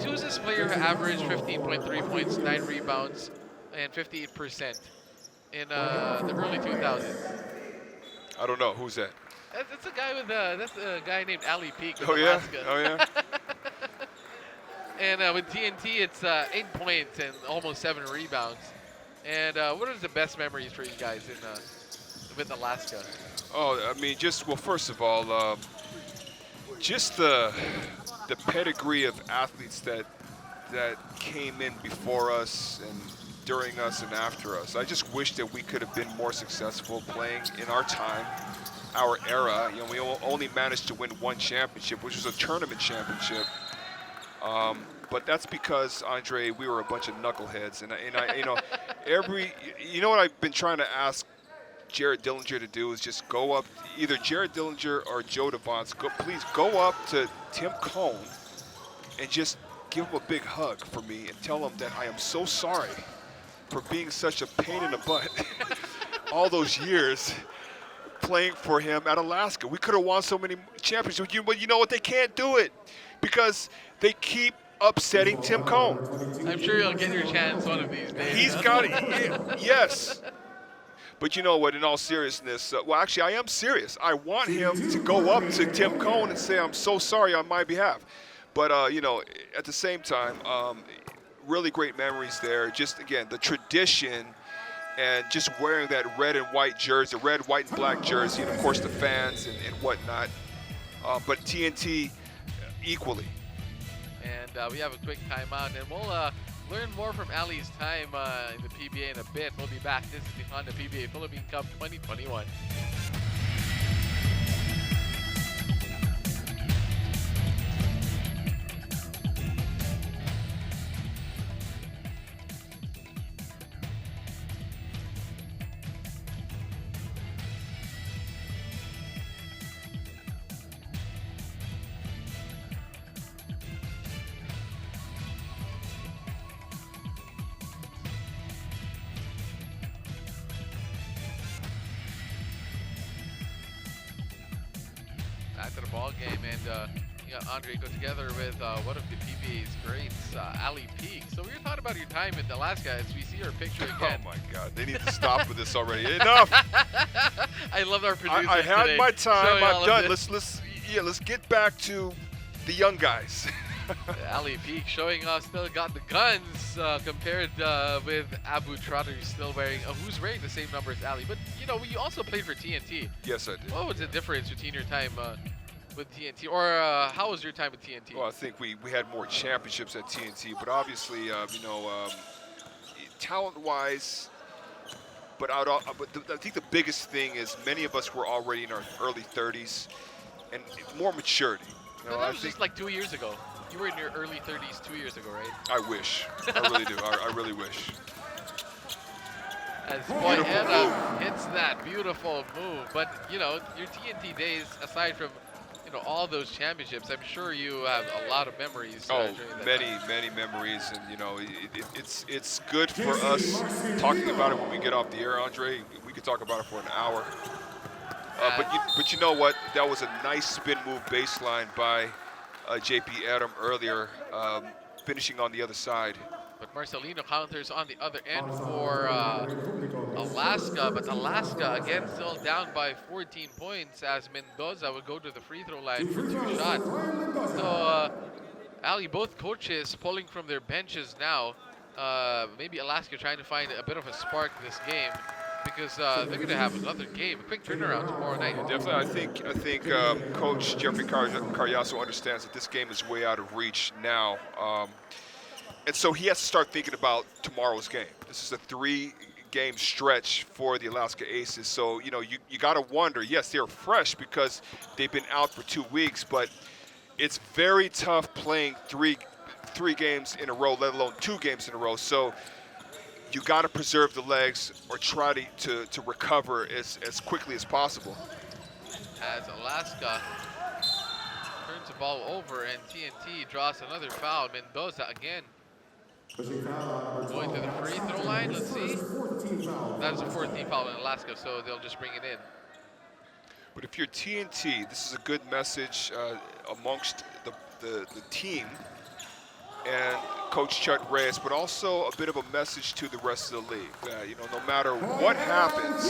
Who's this player who averaged 15.3 points, 9 rebounds, and 58% in the early 2000s? I don't know. Who's that? That's a guy with that's a guy named Ali Peak with Oh, Alaska. Yeah? Oh, yeah? And with TNT, it's 8 points and almost 7 rebounds. And what are the best memories for you guys in with Alaska? Oh, I mean, well, first of all, just the pedigree of athletes that came in before us and during us and after us. I just wish that we could have been more successful playing in our time, our era. You know, we only managed to win one championship, which was a tournament championship. But that's because, Andre, we were a bunch of knuckleheads, and I you know, you know what I've been trying to ask Jared Dillinger to do is just go up, either Jared Dillinger or Joe Devance, please go up to Tim Cone and just give him a big hug for me and tell him that I am so sorry for being such a pain in the butt all those years playing for him at Alaska. We could have won so many championships, but you know what? They can't do it because they keep upsetting Tim Cone. I'm sure you'll get your chance one of these days. He's got it, yes. But you know what, in all seriousness, well, actually, I am serious. I want him to go up to Tim Cone and say, I'm so sorry on my behalf. But, you know, at the same time, really great memories there. Just, again, the tradition and just wearing that red and white jersey, the red, white, and black jersey, and, of course, the fans and whatnot. But TNT equally. And we have a quick timeout, and we'll learn more from Ali's time in the PBA in a bit. We'll be back. This is the Honda PBA Philippine Cup 2021. Back to the ball game, and you got Andre go together with one of the PBA's greats, Ali Peak. So we were talking about your time in Alaska as we see her picture again. Oh my God, they need to stop with this already. Enough. I love our producer. I had today my time. I'm done. this. Let's get back to the young guys. Ali Peak showing us still got the guns compared with Abu Trotter, who's still wearing, who's wearing the same number as Ali. But you know, you also played for TNT. Yes, I did. What was the difference between your time with TNT, or how was your time with TNT? Well, I think we had more championships at TNT, but obviously, you know, talent-wise. But I think the biggest thing is many of us were already in our early 30s and more maturity. You know, that was just like 2 years ago. You were in your early 30s 2 years ago, right? I wish. I really do. I really wish. As Boy Anna hits that beautiful move. But, you know, your TNT days, aside from, you know, all those championships, I'm sure you have a lot of memories. Oh, during that many memories. And, you know, it's good for us talking about it when we get off the air, Andre. We could talk about it for an hour. But you know what? That was a nice spin move baseline by JP Adam earlier, finishing on the other side. But Marcelino counters on the other end for Alaska. But Alaska, again, still down by 14 points as Mendoza would go to the free throw line for 2 shots. So, Ali, both coaches pulling from their benches now. Maybe Alaska trying to find a bit of a spark this game, because they're going to have another game, a quick turnaround tomorrow night. Yeah, definitely. I think Coach Jeffrey Carriazo understands that this game is way out of reach now. And so he has to start thinking about tomorrow's game. This is a 3-game stretch for the Alaska Aces. So, you know, you got to wonder, yes, they're fresh because they've been out for 2 weeks, but it's very tough playing three games in a row, let alone 2 games in a row. So you got to preserve the legs or try to recover as quickly as possible. As Alaska turns the ball over and TNT draws another foul. Mendoza again going to the free throw line. Let's see. That is a 14th foul in Alaska, so they'll just bring it in. But if you're TNT, this is a good message amongst the team and Coach Chuck Reyes, but also a bit of a message to the rest of the league that, you know, no matter what happens,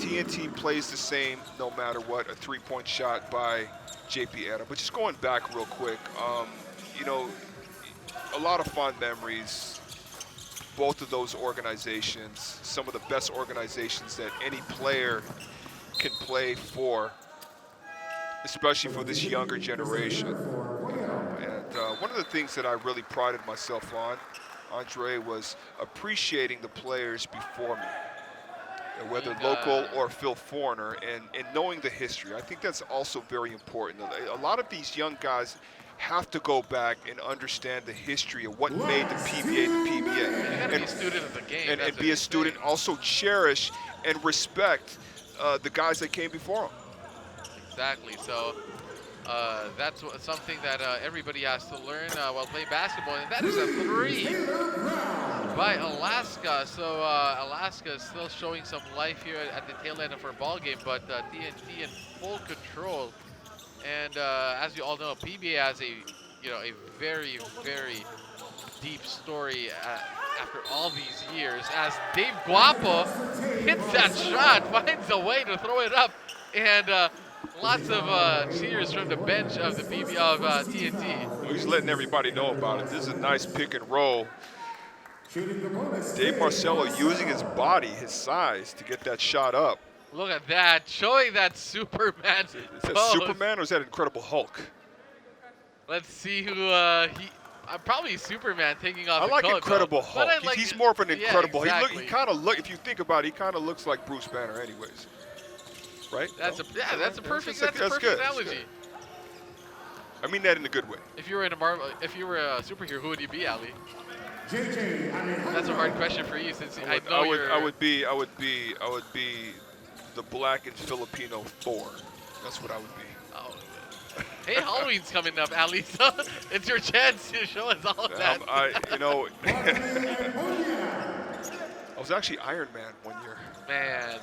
TNT plays the same no matter what. A 3-point shot by JP Adam. But just going back real quick, you know, a lot of fond memories. Both of those organizations, some of the best organizations that any player can play for, especially for this younger generation. And one of the things that I really prided myself on, Andre, was appreciating the players before me, whether local or Phil Foreigner, and knowing the history. I think that's also very important. A lot of these young guys have to go back and understand the history of what made the PBA the PBA. And be a student of the game. And be a student, also cherish and respect the guys that came before them. Exactly. So that's something that everybody has to learn while playing basketball. And that is a 3 by Alaska. So Alaska is still showing some life here at the tail end of our ball game, but TNT in full control. And as you all know, PBA has a very, very deep story after all these years. As Dave Guapo hits that shot, finds a way to throw it up, and lots of cheers from the bench of the PBA of TNT. Well, he's letting everybody know about it. This is a nice pick and roll. Dave Marcello using his body, his size, to get that shot up. Look at that, showing that Superman. Is that Superman or is that Incredible Hulk? Let's see who probably Superman taking off. I like coat, Incredible though. Hulk. Like, He's more of an Incredible. Yeah, exactly. He kind of look. If you think about it, he kind of looks like Bruce Banner, anyways. Right? That's a perfect good. analogy. I mean that in a good way. If you were in a superhero, who would you be, Ali? That's a hard question for you, since I would be the black and Filipino Thor. That's what I would be. Oh. Hey, Halloween's coming up, Ali. So it's your chance to show us all of that. I was actually Iron Man one year. Man.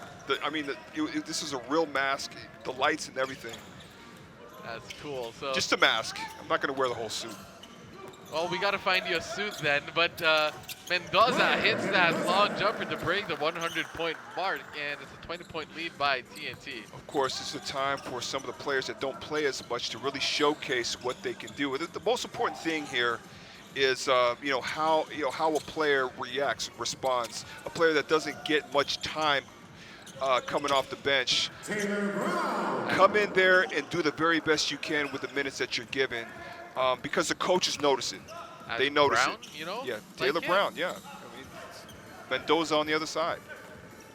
This is a real mask, the lights and everything. That's cool. So just a mask. I'm not going to wear the whole suit. Well, we got to find you a suit then. But Mendoza hits that long jumper to break the 100-point mark, and it's a 20-point lead by TNT. Of course, this is a time for some of the players that don't play as much to really showcase what they can do. The most important thing here is how a player reacts, responds. A player that doesn't get much time coming off the bench. Come in there and do the very best you can with the minutes that you're given. Because the coaches notice it. They notice Brown, it. Yeah, Taylor Brown, yeah. Mendoza on the other side.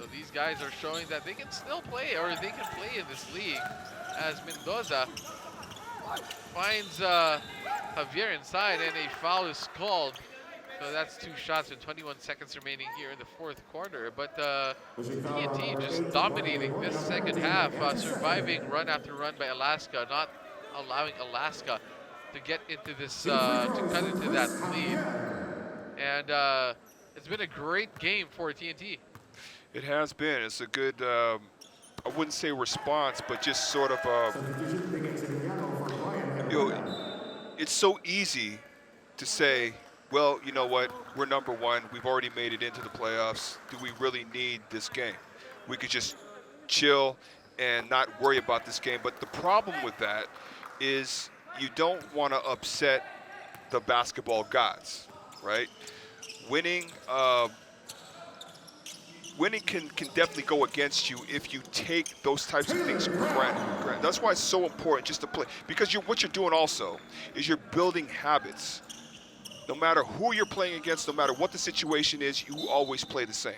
So these guys are showing that they can still play, or they can play in this league, as Mendoza finds Javier inside, and a foul is called. So that's 2 shots with 21 seconds remaining here in the 4th quarter. But TNT just dominating this second half, surviving run after run by Alaska, not allowing Alaska to get into this, to cut into that lead. And it's been a great game for TNT. It has been. It's a good, I wouldn't say response, but just sort of, it's so easy to say, well, you know what, we're number 1. We've already made it into the playoffs. Do we really need this game? We could just chill and not worry about this game. But the problem with that is you don't want to upset the basketball gods, right? Winning can definitely go against you if you take those types of things for granted. That's why it's so important just to play, because what you're doing also is you're building habits. No matter who you're playing against, no matter what the situation is, you always play the same.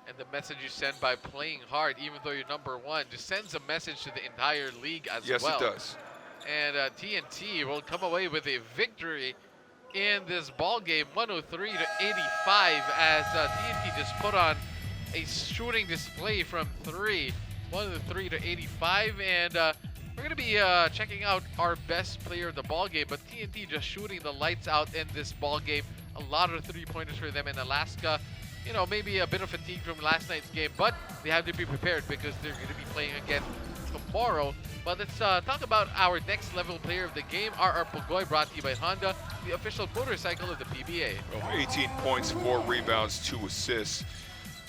And the message you send by playing hard, even though you're number 1, just sends a message to the entire league as well. Yes, it does. And TNT will come away with a victory in this ball game, 103-85, as TNT just put on a shooting display from 3, 103-85, and we're going to be checking out our best player of the ball game, but TNT just shooting the lights out in this ball game. A lot of 3-pointers for them in Alaska. Maybe a bit of fatigue from last night's game, but they have to be prepared because they're going to be playing again tomorrow. But let's talk about our next level player of the game, RR Pugoy, brought to you by Honda, the official motorcycle of the PBA. Well, 18 points, 4 rebounds, 2 assists.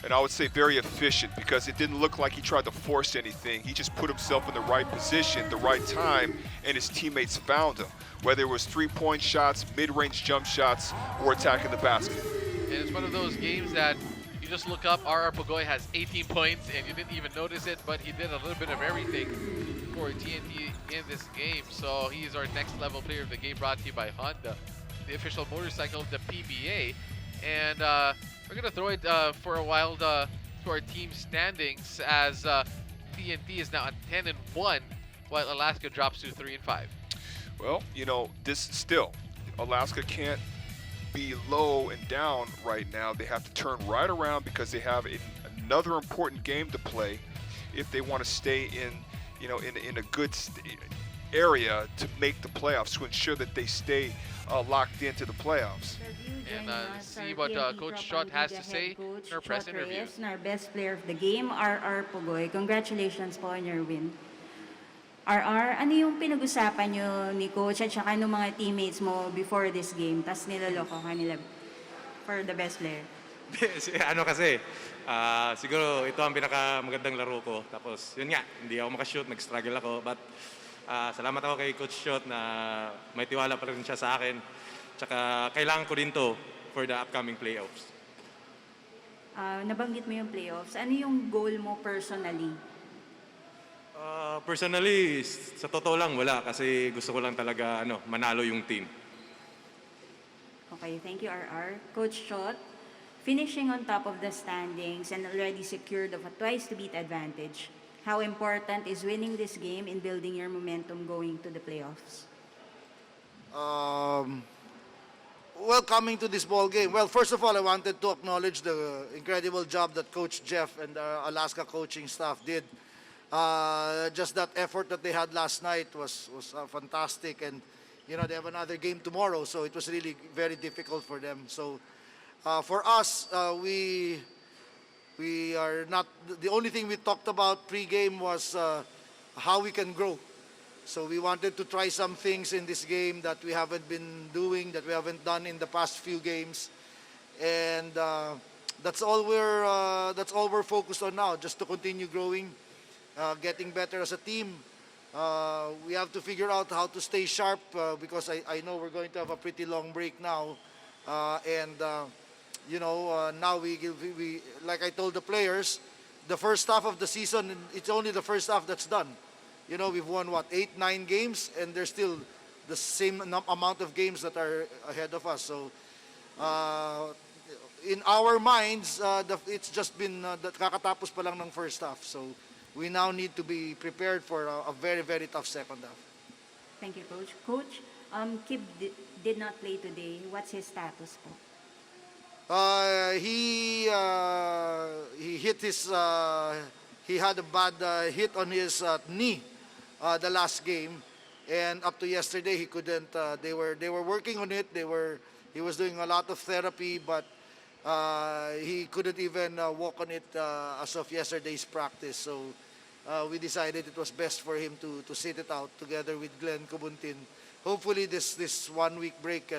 and I would say very efficient, because it didn't look like he tried to force anything. He just put himself in the right position, the right time, and his teammates found him, whether it was three-point shots, mid-range jump shots, or attacking the basket. And it's one of those games that you just look up, R.R. Pugoy has 18 points, and you didn't even notice it, but he did a little bit of everything for TNT in this game. So he's our next level player of the game, brought to you by Honda, the official motorcycle of the PBA. And we're going to throw it for a while to our team standings, as TNT is now at 10-1, while Alaska drops to 3-5. Well, you know, this still, Alaska can't be low and down right now. They have to turn right around, because they have another important game to play if they want to stay in, you know, in a good area to make the playoffs, to ensure that they stay locked into the playoffs. And see what Coach Trot has to say in our press interview. Our best player of the game, R.R. Pugoy. Congratulations po on your win. R.R., ano yung pinag-usapan nyo ni Coach at saka ng mga teammates mo before this game? Tapos niloloko kanila for the best player. Ano kasi, siguro ito ang pinakamagandang laro ko. Tapos yun nga, hindi ako makashoot, nag-struggle ako. But salamat ako kay Coach Shot na may tiwala pa rin siya sa akin. Tsaka kailangan ko din to for the upcoming playoffs. Nabanggit mo yung playoffs. Ano yung goal mo personally? Personally, sa totoo lang, wala. Kasi gusto ko lang talaga manalo yung team. Okay, thank you, R.R. Coach Shot, finishing on top of the standings and already secured of a twice-to-beat advantage, how important is winning this game in building your momentum going to the playoffs? Well, coming to this ball game, well, first of all, I wanted to acknowledge the incredible job that Coach Jeff and the Alaska coaching staff did. Just that effort that they had last night was fantastic, and you know they have another game tomorrow, so it was really very difficult for them. So for us, we are not, the only thing we talked about pre-game was how we can grow. So we wanted to try some things in this game that we haven't been doing, that we haven't done in the past few games, and that's all we're focused on now, just to continue growing, getting better as a team. We have to figure out how to stay sharp, because I know we're going to have a pretty long break now, and you know, now we like I told the players, the first half of the season, it's only the first half that's done. You know, we've won, what, 8-9 games, and there's still the same amount of games that are ahead of us. So, in our minds, it's just been, kakatapos pa lang ng first half. So, we now need to be prepared for a very, very tough second half. Thank you, Coach. Coach, Kib did not play today. What's his status po? He hit his, he had a bad hit on his knee the last game, and up to yesterday he couldn't. They were working on it. He was doing a lot of therapy, but he couldn't even walk on it as of yesterday's practice. So we decided it was best for him to sit it out together with Glenn Kubuntin. Hopefully this 1 week break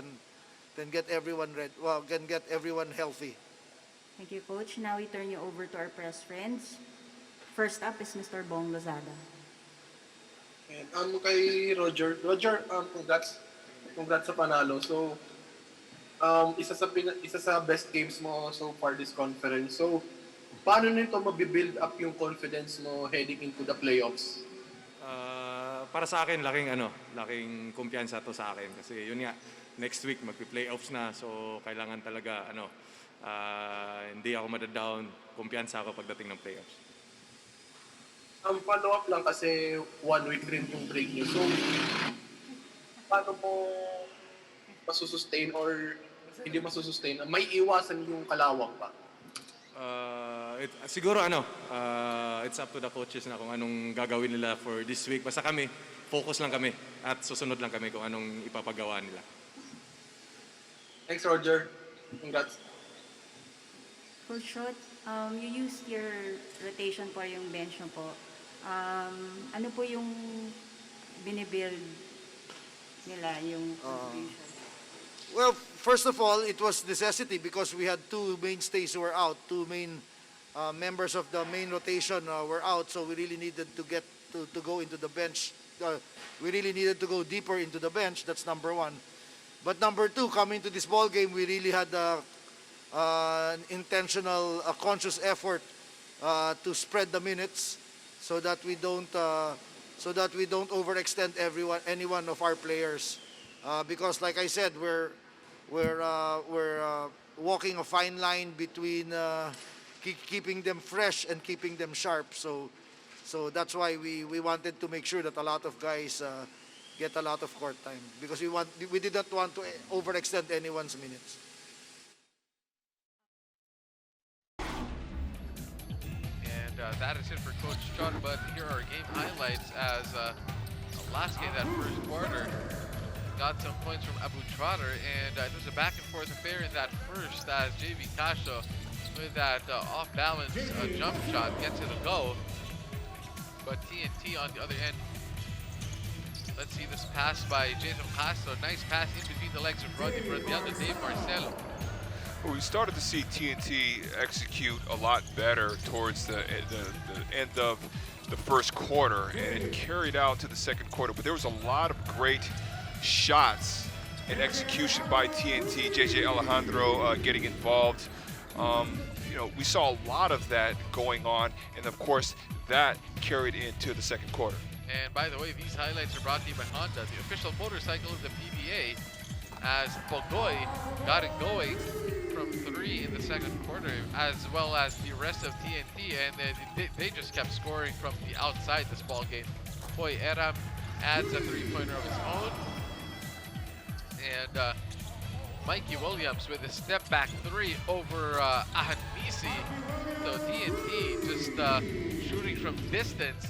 can get everyone ready. Well, can get everyone healthy. Thank you, Coach. Now we turn you over to our press friends. First up is Mr. Bong Lozada. And kay Roger, congrats sa panalo. So, isa sa best games mo so far this conference. So, paano nito mabibuild up yung confidence mo heading into the playoffs? Para sa akin, laking kumpiyansa to sa akin. Kasi yun nga, next week magpi-playoffs na. So, kailangan talaga, hindi ako madadown. Kumpiyansa ako pagdating ng playoffs. Follow-up lang kasi 1 week rin yung break niyo. So, paano mo masusustain or hindi masusustain? May iwasan yung kalawang pa? Siguro it's up to the coaches na kung anong gagawin nila for this week. Basta kami, focus lang kami at susunod lang kami kung anong ipapagawa nila. Thanks, Roger. Congrats. Coach Shot, you used your rotation po yung bench mo po. Ano po yung binibuild nila, yung contribution? Well, first of all, it was necessity because we had two mainstays who were out, two main members of the main rotation were out, so we really needed to get to go into the bench. We really needed to go deeper into the bench. That's number one. But number two, coming to this ball game, we really had an intentional, conscious effort to spread the minutes so that we don't overextend any one of our players. Because, like I said, we're walking a fine line between keeping them fresh and keeping them sharp. So that's why we wanted to make sure that a lot of guys get a lot of court time, because we did not want to overextend anyone's minutes. And that is it for Coach Chot, but here are game highlights as last game, that first quarter, got some points from Abu Trotter, and it was a back and forth affair in that first as JV Casio with that off-balance jump shot gets it a go. But TNT on the other end, let's see this pass by Jason Castro. Nice pass in between the legs of Rodney Bradel to Dave Marcelo. Well, we started to see TNT execute a lot better towards the end of the first quarter, and it carried out to the second quarter. But there was a lot of great shots and execution by TNT. JJ Alejandro getting involved. We saw a lot of that going on, and of course that carried into the second quarter. And by the way, these highlights are brought to you by Honda, the official motorcycle of the PBA, as Pogoy got it going from 3 in the second quarter, as well as the rest of TNT, and they just kept scoring from the outside this ball game. Poy Eram adds a three-pointer of his own, and Mikey Williams with a step-back 3 over Ahanmisi. So TNT just shooting from distance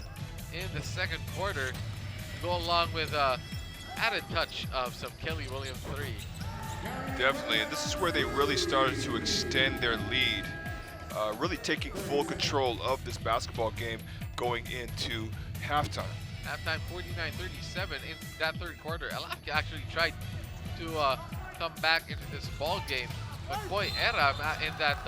in the second quarter, go along with added touch of some Kelly Williams 3. Definitely, and this is where they really started to extend their lead, really taking full control of this basketball game going into halftime. Halftime 49-37 in that third quarter. Alaska actually tried to come back into this ball game, but boy, Eram in that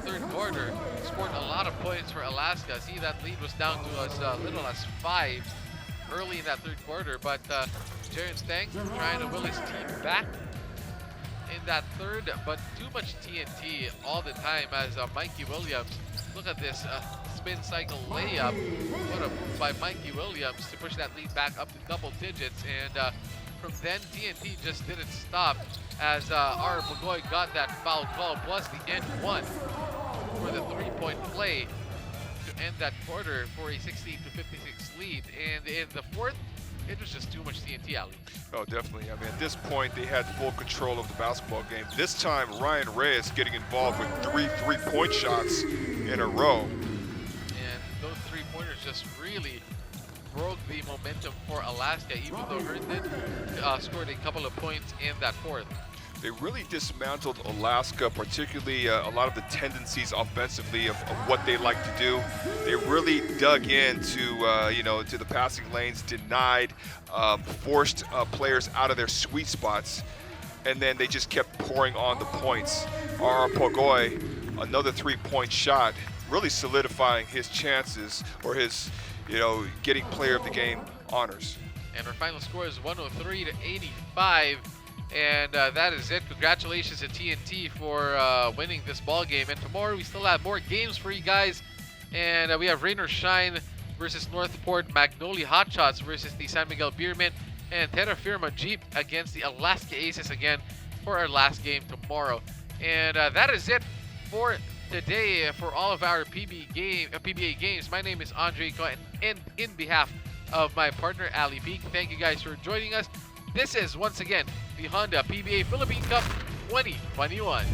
third quarter scored a lot of points for Alaska. See, that lead was down to as little as 5 early in that third quarter, but Jaren Stang trying to will his team back in that third, but too much TNT all the time as Mikey Williams, look at this spin cycle layup. What a move by Mikey Williams to push that lead back up to double digits, and from then TNT just didn't stop as our Bagoy got that foul call plus the end one for the three-point play to end that quarter for a 16-56 lead. And in the fourth, it was just too much TNT, Ali. Oh, definitely. I mean, at this point, they had full control of the basketball game. This time, Ryan Reyes getting involved with 3 three-point shots in a row. And those three-pointers just really broke the momentum for Alaska, even though Herndon scored a couple of points in that fourth. They really dismantled Alaska, particularly a lot of the tendencies offensively of what they like to do. They really dug into, to the passing lanes, denied, forced players out of their sweet spots, and then they just kept pouring on the points. R. Pogoy, another three-point shot, really solidifying his chances or his, getting player of the game honors. And our final score is 103-85. And that is it. Congratulations to TNT for winning this ball game. And tomorrow we still have more games for you guys. And we have Rain or Shine versus Northport, Magnolia Hotshots versus the San Miguel Beermen, and Terra Firma Jeep against the Alaska Aces again for our last game tomorrow. And that is it for today for all of our PBA games. My name is Andre Ko, and in behalf of my partner Ali Peak, thank you guys for joining us. This is once again the Honda PBA Philippine Cup 2021.